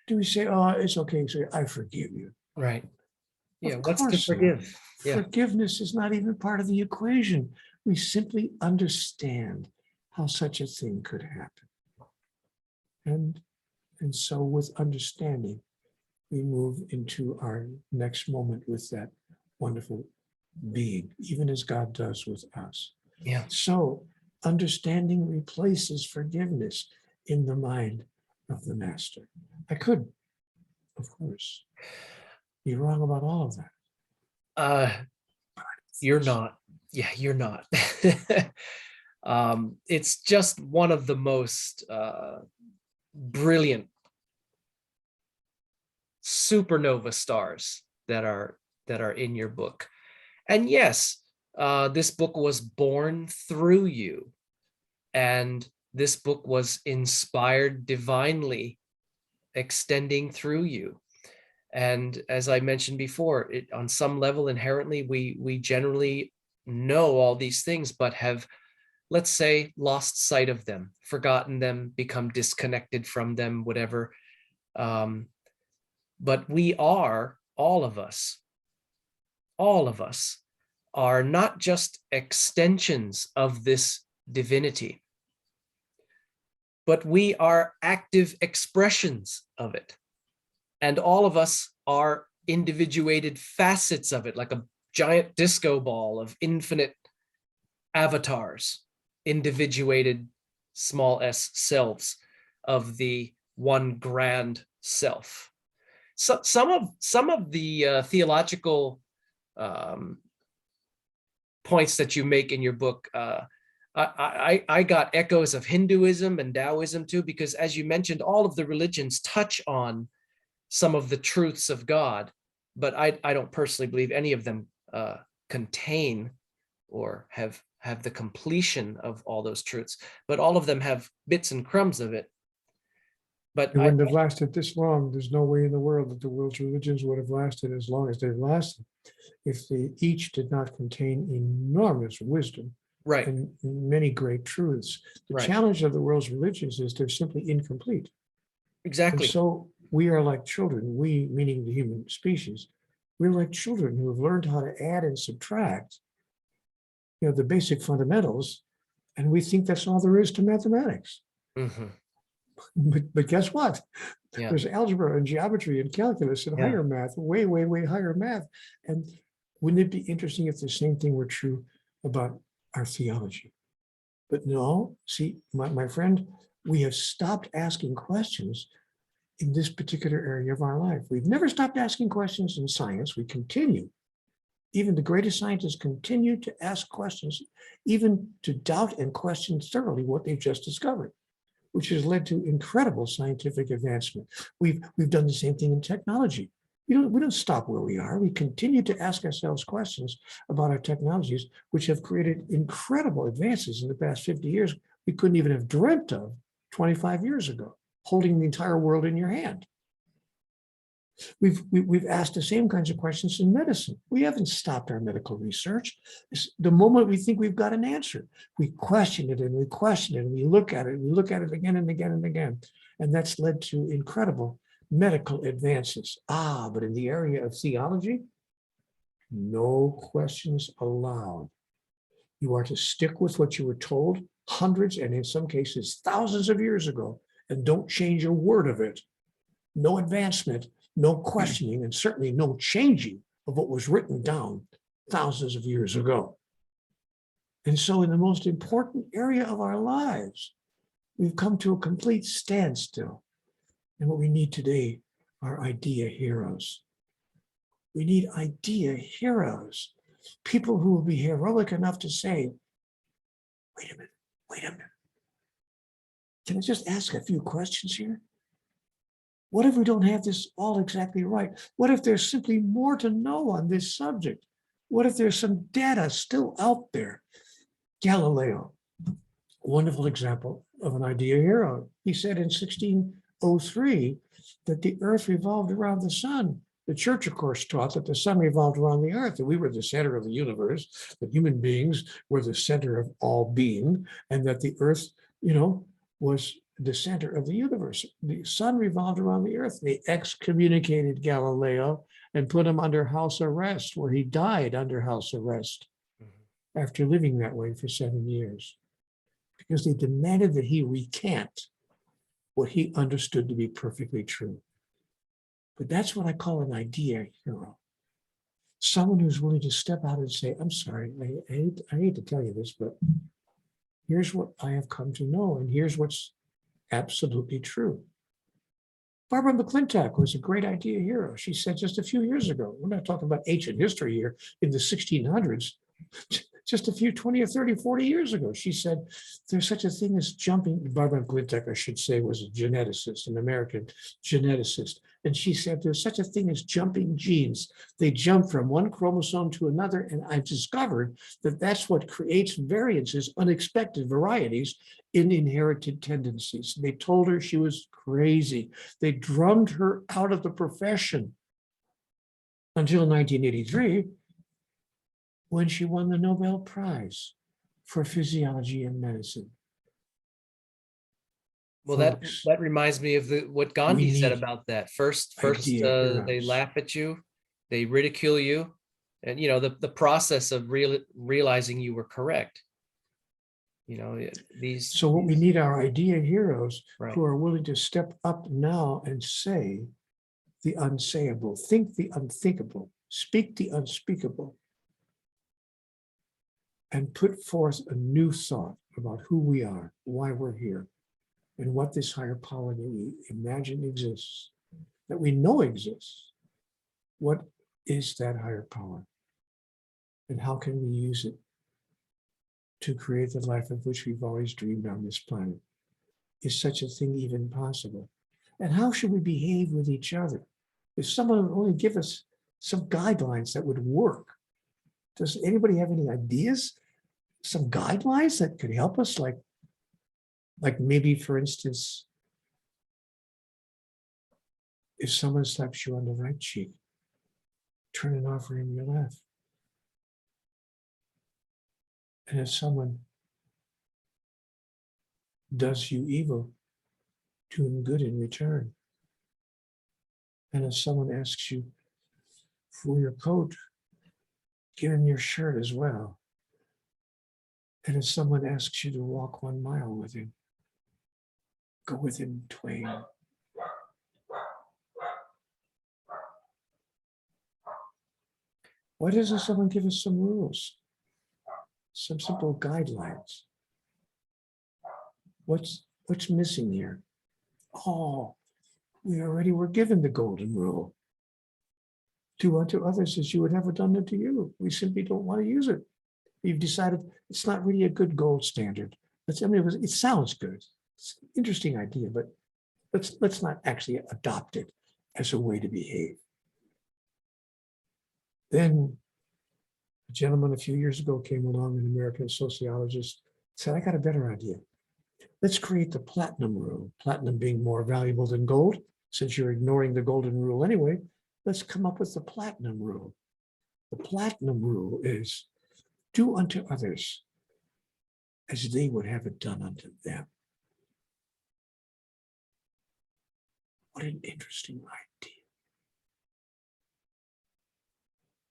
Do we say, oh, it's okay, so I forgive you? Right. Yeah. Of What's to course not. forgive? Yeah. Forgiveness is not even part of the equation. We simply understand how such a thing could happen. And so with understanding, we move into our next moment with that wonderful being, even as God does with us. Yeah. So understanding replaces forgiveness in the mind of the master. I could, of course, be wrong about all of that. You're not. Yeah, you're not. It's just one of the most brilliant supernova stars that are in your book. And yes, this book was born through you, and this book was inspired divinely, extending through you. And as I mentioned before, on some level, inherently, we generally know all these things, but have, let's say, lost sight of them, forgotten them, become disconnected from them, whatever. But we are, all of us are not just extensions of this divinity, but we are active expressions of it. And all of us are individuated facets of it, like a giant disco ball of infinite avatars, individuated small s selves of the one grand self. So some of the theological points that you make in your book, I got echoes of Hinduism and Taoism too, because as you mentioned, all of the religions touch on some of the truths of God, but I don't personally believe any of them contain or have the completion of all those truths, but all of them have bits and crumbs of it. But It wouldn't have lasted this long. There's no way in the world that the world's religions would have lasted as long as they've lasted if they each did not contain enormous wisdom right, and many great truths. The right, challenge of the world's religions is they're simply incomplete. And exactly, so we are like children, we, meaning the human species, we're like children who have learned how to add and subtract, the basic fundamentals, and we think that's all there is to mathematics. Mhm. But guess what? Yeah, There's algebra and geometry and calculus and Yeah. higher math, way, way, way higher math. And wouldn't it be interesting if the same thing were true about our theology? But no, see, my friend, we have stopped asking questions in this particular area of our life. We've never stopped asking questions in science. We continue. Even the greatest scientists continue to ask questions, even to doubt and question thoroughly what they've just discovered. which has led to incredible scientific advancement. We've done the same thing in technology. We don't stop where we are. We continue to ask ourselves questions about our technologies, which have created incredible advances in the past 50 years we couldn't even have dreamt of 25 years ago, holding the entire world in your hand. We've asked the same kinds of questions in medicine. We haven't stopped our medical research. The moment we think we've got an answer, we question it and we question it and we look at it and we look at it again and again and again. And that's led to incredible medical advances. But in the area of theology, no questions allowed. You are to stick with what you were told hundreds and in some cases thousands of years ago, and don't change a word of it. No advancement, no questioning, and certainly no changing of what was written down thousands of years ago. And so in the most important area of our lives, we've come to a complete standstill. And what we need today are idea heroes. We need idea heroes, people who will be heroic enough to say, wait a minute. Can I just ask a few questions here? What if we don't have this all exactly right? What if there's simply more to know on this subject? What if there's some data still out there? Galileo, wonderful example of an idea hero. He said in 1603 that the earth revolved around the sun. The church, of course, taught that the sun revolved around the earth, that we were the center of the universe, that human beings were the center of all being, and that the earth, was the center of the universe. The sun revolved around the earth. They excommunicated Galileo and put him under house arrest, where he died under house arrest after living that way for 7 years, because they demanded that he recant what he understood to be perfectly true. But that's what I call an idea hero. Someone who's willing to step out and say, I'm sorry, I hate to tell you this, but here's what I have come to know, and here's what's absolutely true. Barbara McClintock was a great idea hero. She said just a few years ago, we're not talking about ancient history here, in the 1600s, just a few 20 or 30, 40 years ago, she said, there's such a thing as jumping. Barbara McClintock, I should say, was a geneticist, an American geneticist. And she said, there's such a thing as jumping genes. They jump from one chromosome to another. And I've discovered that that's what creates variances, unexpected varieties in inherited tendencies. They told her she was crazy. They drummed her out of the profession until 1983, when she won the Nobel Prize for Physiology and Medicine. Well, Folks, that reminds me of what Gandhi said about that. First, they heroes. laugh at you, they ridicule you, and the process of realizing you were correct. So what we need are idea heroes, right, who are willing to step up now and say the unsayable, think the unthinkable, speak the unspeakable, and put forth a new thought about who we are, why we're here, and what this higher power that we imagine exists, that we know exists. What is that higher power? And how can we use it to create the life of which we've always dreamed on this planet? Is such a thing even possible? And how should we behave with each other? If someone would only give us some guidelines that would work. Does anybody have any ideas? Some guidelines that could help us, like maybe, for instance, if someone slaps you on the right cheek, turn and offer him your left. And if someone does you evil, do him good in return. And if someone asks you for your coat, give him your shirt as well. And if someone asks you to walk 1 mile with him, go with him twain. Why doesn't someone give us some rules? Some simple guidelines? What's missing here? Oh, we already were given the golden rule. Do unto others as you would have done unto you. We simply don't want to use it. We've decided it's not really a good gold standard. It sounds good. It's an interesting idea, but let's not actually adopt it as a way to behave. Then a gentleman a few years ago came along, an American sociologist, said, I got a better idea. Let's create the platinum rule, platinum being more valuable than gold. Since you're ignoring the golden rule anyway, let's come up with the platinum rule. The platinum rule is do unto others as they would have it done unto them. What an interesting idea.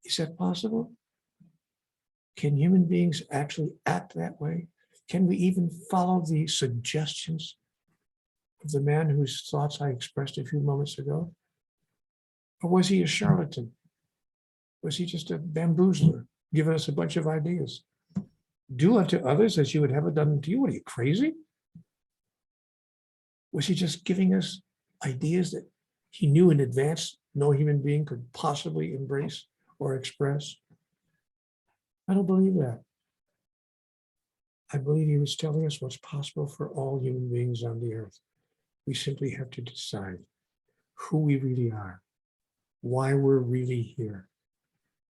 Is that possible? Can human beings actually act that way? Can we even follow the suggestions of the man whose thoughts I expressed a few moments ago? Or was he a charlatan? Was he just a bamboozler, giving us a bunch of ideas? Do unto others as you would have it done to you. What are you, crazy? Was he just giving us ideas that he knew in advance no human being could possibly embrace or express? I don't believe that. I believe he was telling us what's possible for all human beings on the earth. We simply have to decide who we really are, why we're really here,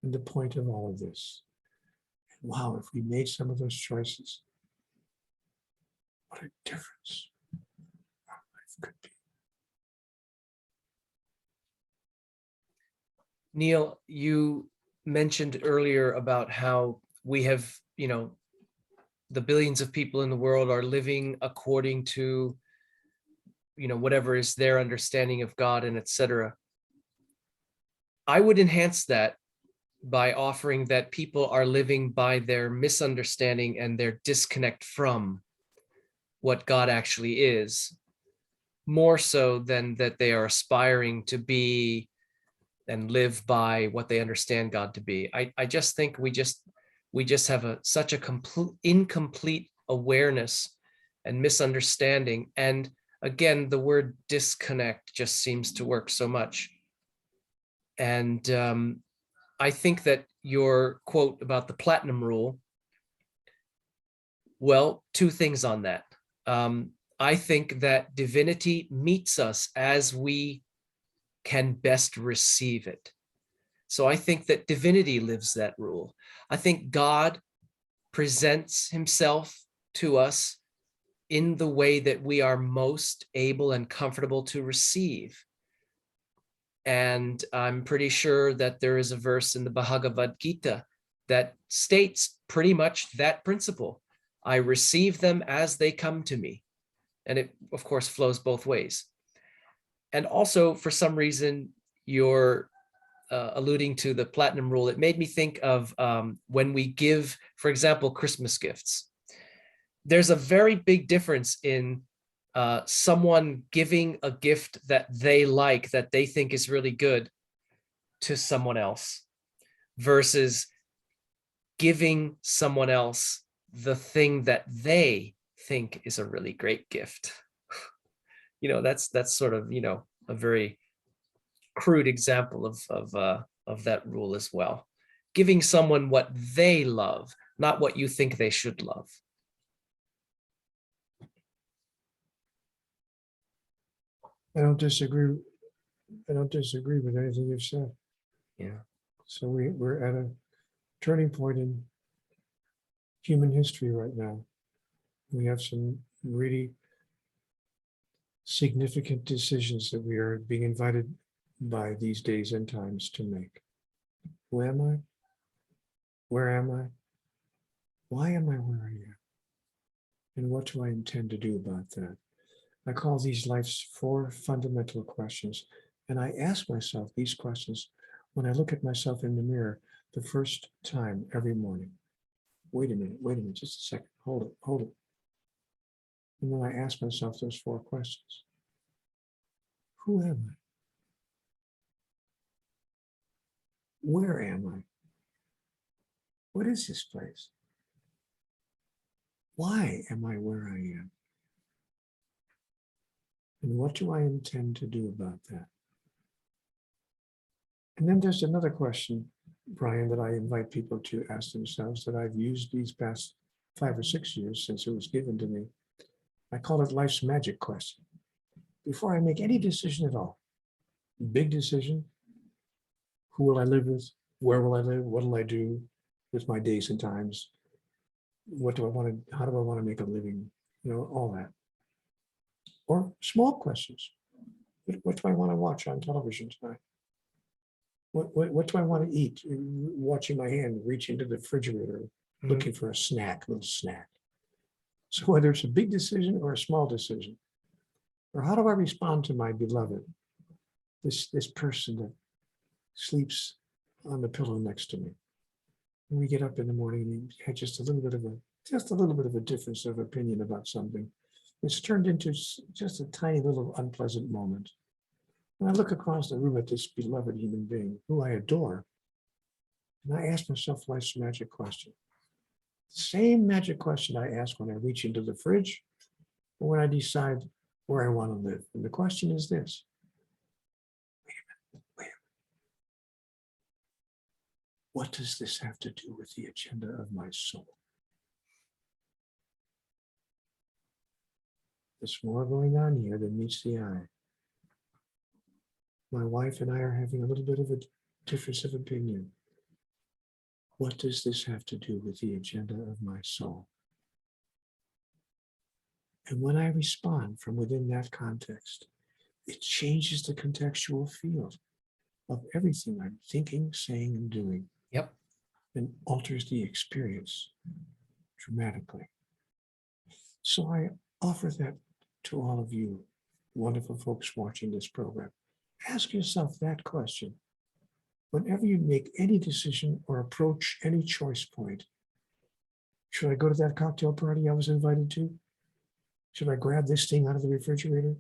and the point of all of this. And wow, if we made some of those choices, what a difference our life could be. Neale, you mentioned earlier about how we have, the billions of people in the world are living according to, whatever is their understanding of God and etc. I would enhance that by offering that people are living by their misunderstanding and their disconnect from what God actually is, more so than that they are aspiring to be and live by what they understand God to be. I just think we just have such a complete incomplete awareness and misunderstanding. And again, the word disconnect just seems to work so much. And I think that your quote about the platinum rule, well, two things on that. I think that divinity meets us as we can best receive it. So I think that divinity lives that rule. I think God presents himself to us in the way that we are most able and comfortable to receive. And I'm pretty sure that there is a verse in the Bhagavad Gita that states pretty much that principle. I receive them as they come to me. And it, of course, flows both ways. And also, for some reason, you're alluding to the platinum rule. It made me think of when we give, for example, Christmas gifts. There's a very big difference in someone giving a gift that they like, that they think is really good, to someone else, versus giving someone else the thing that they think is a really great gift. That's sort of, a very crude example of that rule as well. Giving someone what they love, not what you think they should love. I don't disagree. I don't disagree with anything you've said. Yeah. So we're at a turning point in human history right now. We have some really significant decisions that we are being invited by these days and times to make. Who am I? Where am I? Why am I where I am? And what do I intend to do about that? I call these life's 4 fundamental questions. And I ask myself these questions when I look at myself in the mirror the first time every morning. Wait a minute, just a second. Hold it. And then I ask myself those 4 questions. Who am I? Where am I? What is this place? Why am I where I am? And what do I intend to do about that? And then there's another question, Brian, that I invite people to ask themselves that I've used these past 5 or 6 years since it was given to me. I call it life's magic question. Before I make any decision at all, big decision, who will I live with? Where will I live? What will I do with my days and times? What do I want to, how do I want to make a living? You know, all that. Or small questions. What do I want to watch on television tonight? What do I want to eat? Watching my hand, reaching to the refrigerator, looking for a snack, little snack. So whether it's a big decision or a small decision, or how do I respond to my beloved, this person that sleeps on the pillow next to me? When we get up in the morning and we had just a little bit of a difference of opinion about something. It's turned into just a tiny little unpleasant moment. And I look across the room at this beloved human being who I adore, and I ask myself life's magic question. The same magic question I ask when I reach into the fridge or when I decide where I want to live. And the question is this. Wait a minute. What does this have to do with the agenda of my soul? There's more going on here than meets the eye. My wife and I are having a little bit of a difference of opinion. What does this have to do with the agenda of my soul? And when I respond from within that context, it changes the contextual field of everything I'm thinking, saying, and doing. Yep. And alters the experience dramatically. So I offer that to all of you, wonderful folks watching this program. Ask yourself that question. Whenever you make any decision or approach any choice point, should I go to that cocktail party I was invited to? Should I grab this thing out of the refrigerator?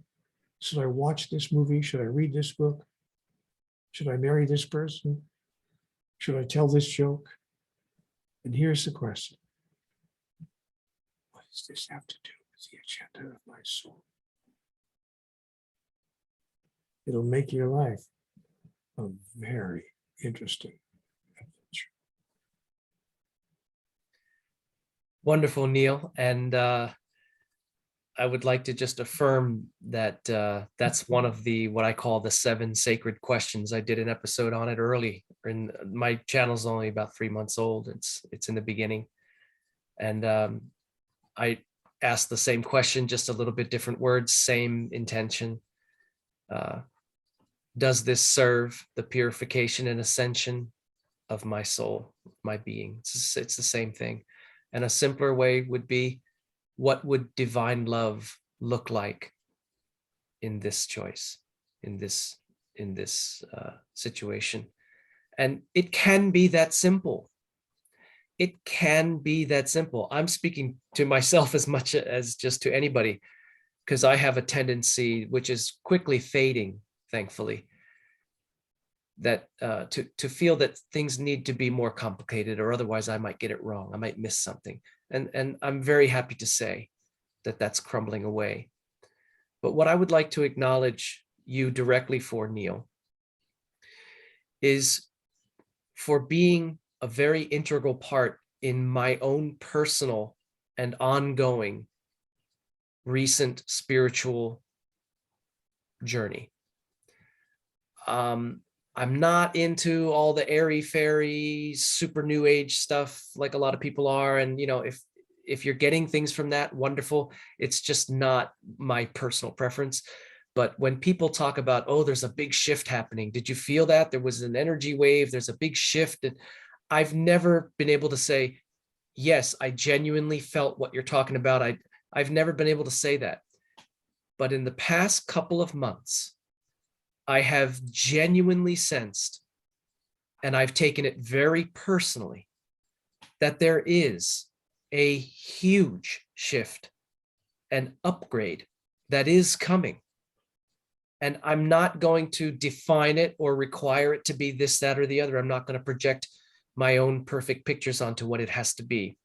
Should I watch this movie? Should I read this book? Should I marry this person? Should I tell this joke? And here's the question. What does this have to do with the agenda of my soul? It'll make your life a very interesting adventure. Wonderful, Neale. And I would like to just affirm that that's one of the, what I call the 7 sacred questions. I did an episode on it early, and my channel's only about 3 months old. It's in the beginning. And I asked the same question, just a little bit different words, same intention. Does this serve the purification and ascension of my soul, my being? It's the same thing. And a simpler way would be, what would divine love look like in this choice, in this situation? And it can be that simple. It can be that simple. I'm speaking to myself as much as just to anybody, because I have a tendency, which is quickly fading, thankfully, that to feel that things need to be more complicated, or otherwise I might get it wrong. I might miss something. And I'm very happy to say that that's crumbling away. But what I would like to acknowledge you directly for, Neale, is for being a very integral part in my own personal and ongoing recent spiritual journey. I'm not into all the airy-fairy, super new age stuff like a lot of people are. And, you know, if you're getting things from that, wonderful. It's just not my personal preference. But when people talk about, oh, there's a big shift happening, did you feel that? There was an energy wave, there's a big shift. And I've never been able to say, yes, I genuinely felt what you're talking about. I've never been able to say that. But in the past couple of months, I have genuinely sensed, and I've taken it very personally, that there is a huge shift and upgrade that is coming. And I'm not going to define it or require it to be this, that, or the other. I'm not going to project my own perfect pictures onto what it has to be,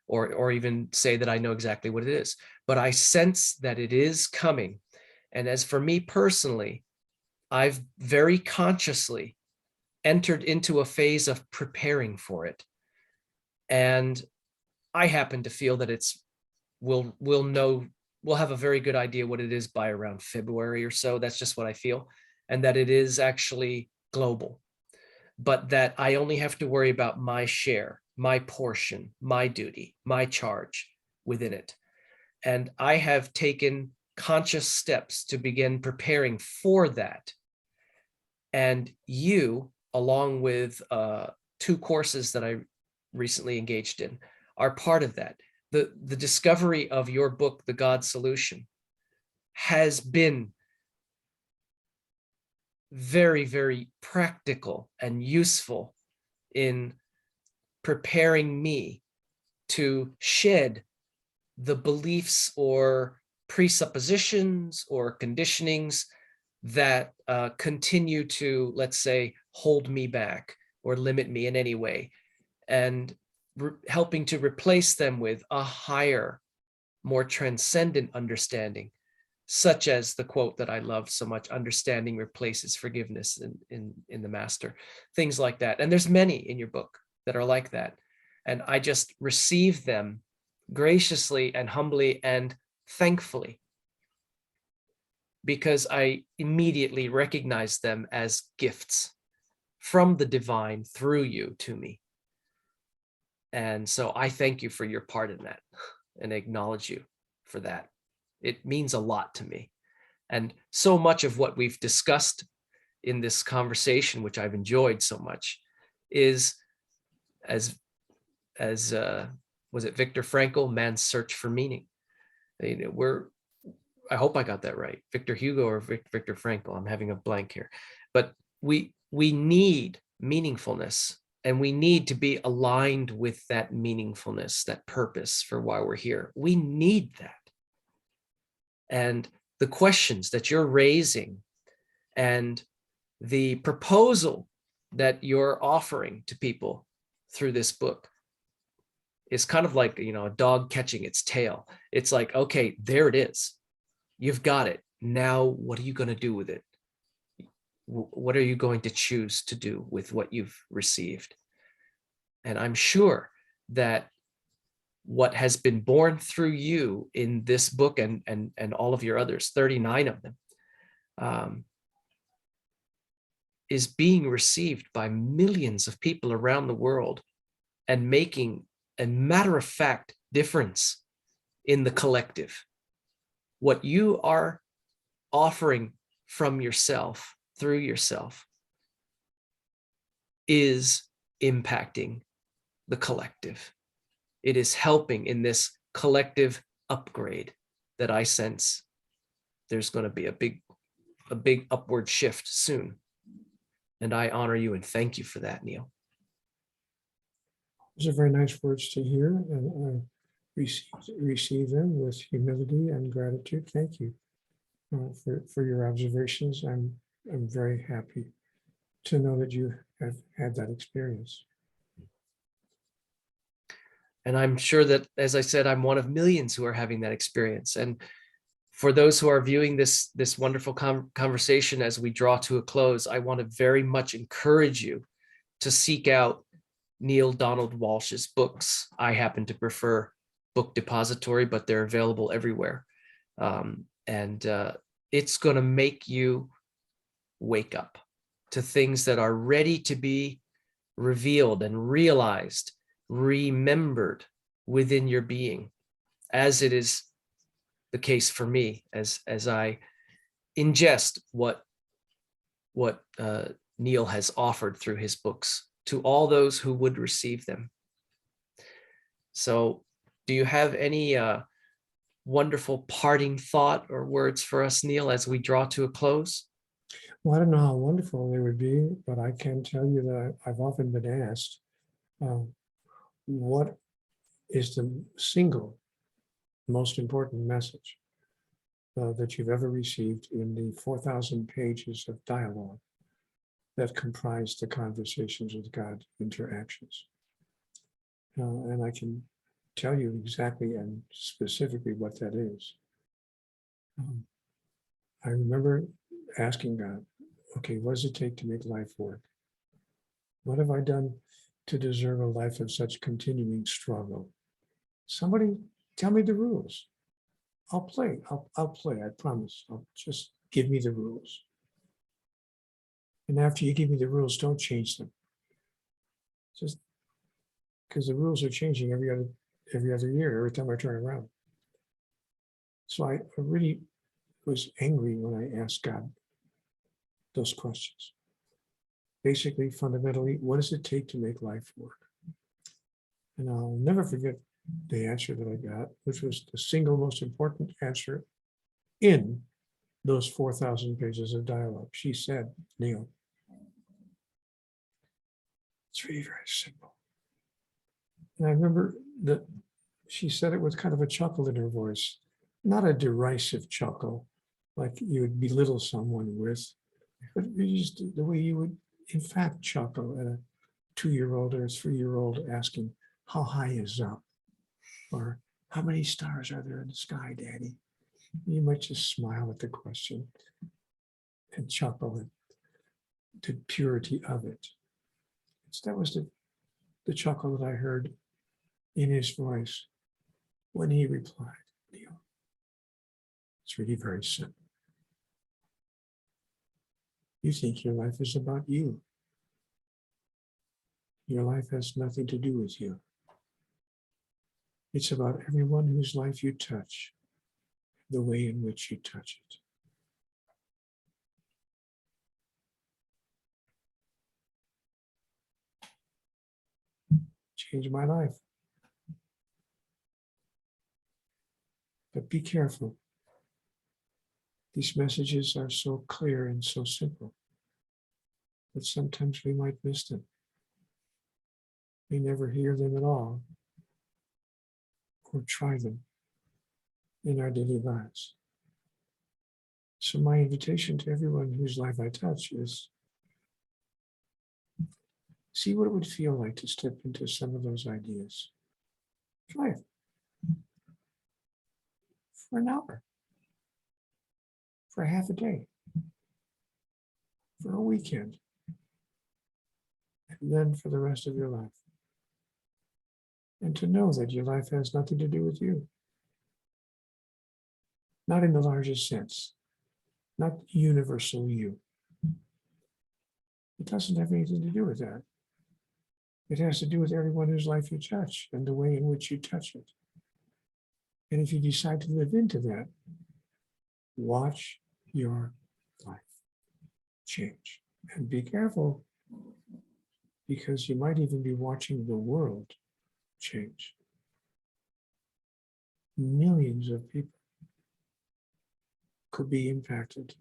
or even say that I know exactly what it is. But I sense that it is coming. And as for me personally, I've very consciously entered into a phase of preparing for it. And I happen to feel that it's we'll know, we'll have a very good idea what it is by around February or so. That's just what I feel. And that it is actually global, but that I only have to worry about my share, my portion, my duty, my charge within it. And I have taken conscious steps to begin preparing for that. And you, along with 2 courses that I recently engaged in, are part of that. The discovery of your book, The God Solution, has been very, very practical and useful in preparing me to shed the beliefs or presuppositions or conditionings that continue to, let's say, hold me back or limit me in any way, and helping to replace them with a higher, more transcendent understanding, such as the quote that I love so much: understanding replaces forgiveness in the master, things like that. And there's many in your book that are like that. And I just receive them graciously and humbly and thankfully, because I immediately recognize them as gifts from the divine through you to me. And so I thank you for your part in that and acknowledge you for that. It means a lot to me. And so much of what we've discussed in this conversation, which I've enjoyed so much, is as was it Viktor Frankl, Man's Search for Meaning. I hope I got that right. Victor Hugo or Viktor Frankl. I'm having a blank here. But we need meaningfulness, and we need to be aligned with that meaningfulness, that purpose for why we're here. We need that. And the questions that you're raising and the proposal that you're offering to people through this book is kind of like, a dog catching its tail. It's like, okay, there it is. You've got it. Now, what are you going to do with it? What are you going to choose to do with what you've received? And I'm sure that what has been born through you in this book and all of your others, 39 of them, is being received by millions of people around the world and making a matter-of-fact difference in the collective. What you are offering from yourself, through yourself, is impacting the collective. It is helping in this collective upgrade that I sense there's going to be a big upward shift soon. And I honor you and thank you for that, Neale. Those are very nice words to hear, and I receive them with humility and gratitude. Thank you for your observations. I'm very happy to know that you have had that experience. And I'm sure that, as I said, I'm one of millions who are having that experience. And for those who are viewing this wonderful conversation as we draw to a close, I want to very much encourage you to seek out Neale Donald Walsch's books. I happen to prefer Book Depository, but they're available everywhere. It's going to make you wake up to things that are ready to be revealed and realized, remembered within your being, as it is the case for me as I ingest what Neale has offered through his books to all those who would receive them. So do you have any wonderful parting thought or words for us, Neale, as we draw to a close? Well, I don't know how wonderful they would be, but I can tell you that I've often been asked, what is the single most important message that you've ever received in the 4,000 pages of dialogue that comprise the Conversations with God interactions? And I can tell you exactly and specifically what that is. I remember asking God, okay, what does it take to make life work? What have I done to deserve a life of such continuing struggle? Somebody tell me the rules. I'll play. I'll play. I promise. I'll just give me the rules. And after you give me the rules, don't change them. Just because the rules are changing every other year, every time I turn around. So I really was angry when I asked God those questions. Basically, fundamentally, what does it take to make life work? And I'll never forget the answer that I got, which was the single most important answer in those 4,000 pages of dialogue. She said, Neale, it's really very simple. And I remember that she said it with kind of a chuckle in her voice, not a derisive chuckle, like you would belittle someone with, but just the way you would, in fact, chuckle at a 2-year-old or a 3-year-old asking, how high is up? Or how many stars are there in the sky, Daddy? You might just smile at the question and chuckle at the purity of it. So that was the chuckle that I heard in his voice when he replied, Neale, it's really very simple. You think your life is about you. Your life has nothing to do with you. It's about everyone whose life you touch, the way in which you touch it. Change my life. But be careful. These messages are so clear and so simple that sometimes we might miss them. We never hear them at all or try them in our daily lives. So my invitation to everyone whose life I touch is see what it would feel like to step into some of those ideas. Try it for an hour, for half a day, for a weekend, and then for the rest of your life. And to know that your life has nothing to do with you. Not in the largest sense, not universal you. It doesn't have anything to do with that. It has to do with everyone whose life you touch and the way in which you touch it. And if you decide to live into that, watch your life change. And be careful, because you might even be watching the world change. Millions of people could be impacted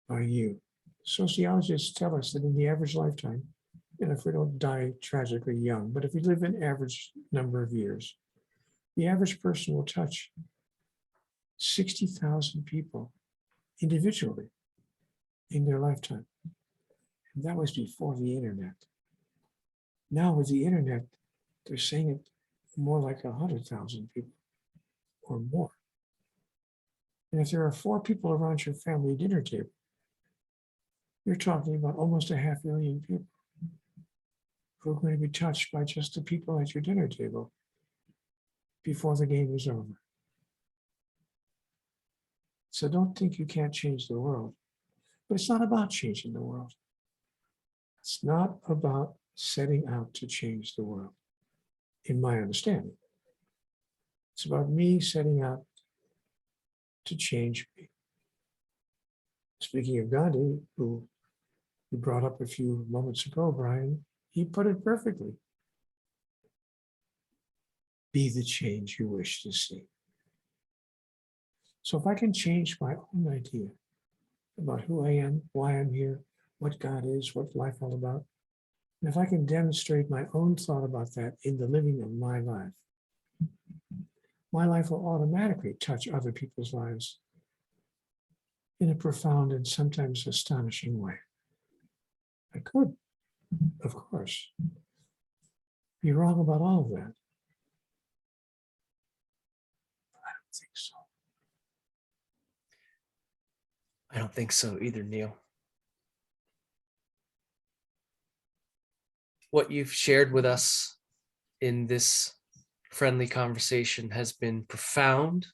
by you. Sociologists tell us that in the average lifetime, and if we don't die tragically young, but if we live an average number of years, the average person will touch 60,000 people individually in their lifetime. And that was before the internet. Now with the internet, they're saying it more like 100,000 people or more. And if there are 4 people around your family dinner table, you're talking about almost 500,000 people who are going to be touched by just the people at your dinner table before the game is over. So don't think you can't change the world. But it's not about changing the world. It's not about setting out to change the world, in my understanding. It's about me setting out to change me. Speaking of Gandhi, who you brought up a few moments ago, Brian, he put it perfectly. Be the change you wish to see. So if I can change my own idea about who I am, why I'm here, what God is, what life all about, and if I can demonstrate my own thought about that in the living of my life will automatically touch other people's lives in a profound and sometimes astonishing way. I could, of course, be wrong about all of that. But I don't think so. I don't think so either, Neale. What you've shared with us in this friendly conversation has been profound,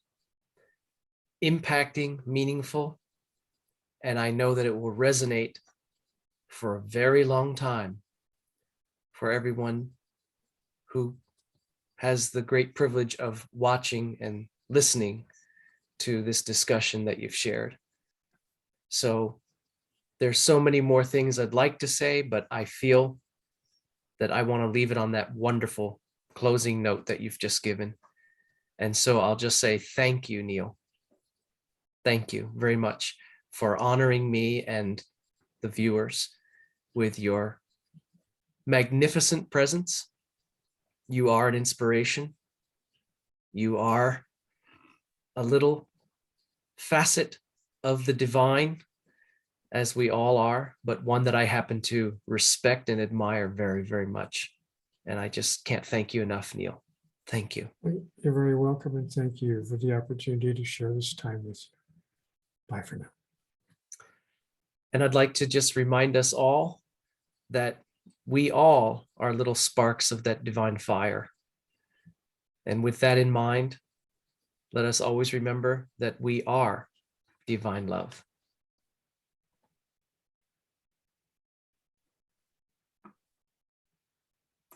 impacting, meaningful, and I know that it will resonate for a very long time for everyone who has the great privilege of watching and listening to this discussion that you've shared. So there's so many more things I'd like to say, but I feel that I want to leave it on that wonderful closing note that you've just given. And so I'll just say thank you, Neale. Thank you very much for honoring me and the viewers with your magnificent presence. You are an inspiration. You are a little facet of the divine, as we all are, but one that I happen to respect and admire very, very much. And I just can't thank you enough, Neale. Thank you. You're very welcome, and thank you for the opportunity to share this time with you. Bye for now. And I'd like to just remind us all that we all are little sparks of that divine fire. And with that in mind, let us always remember that we are divine love.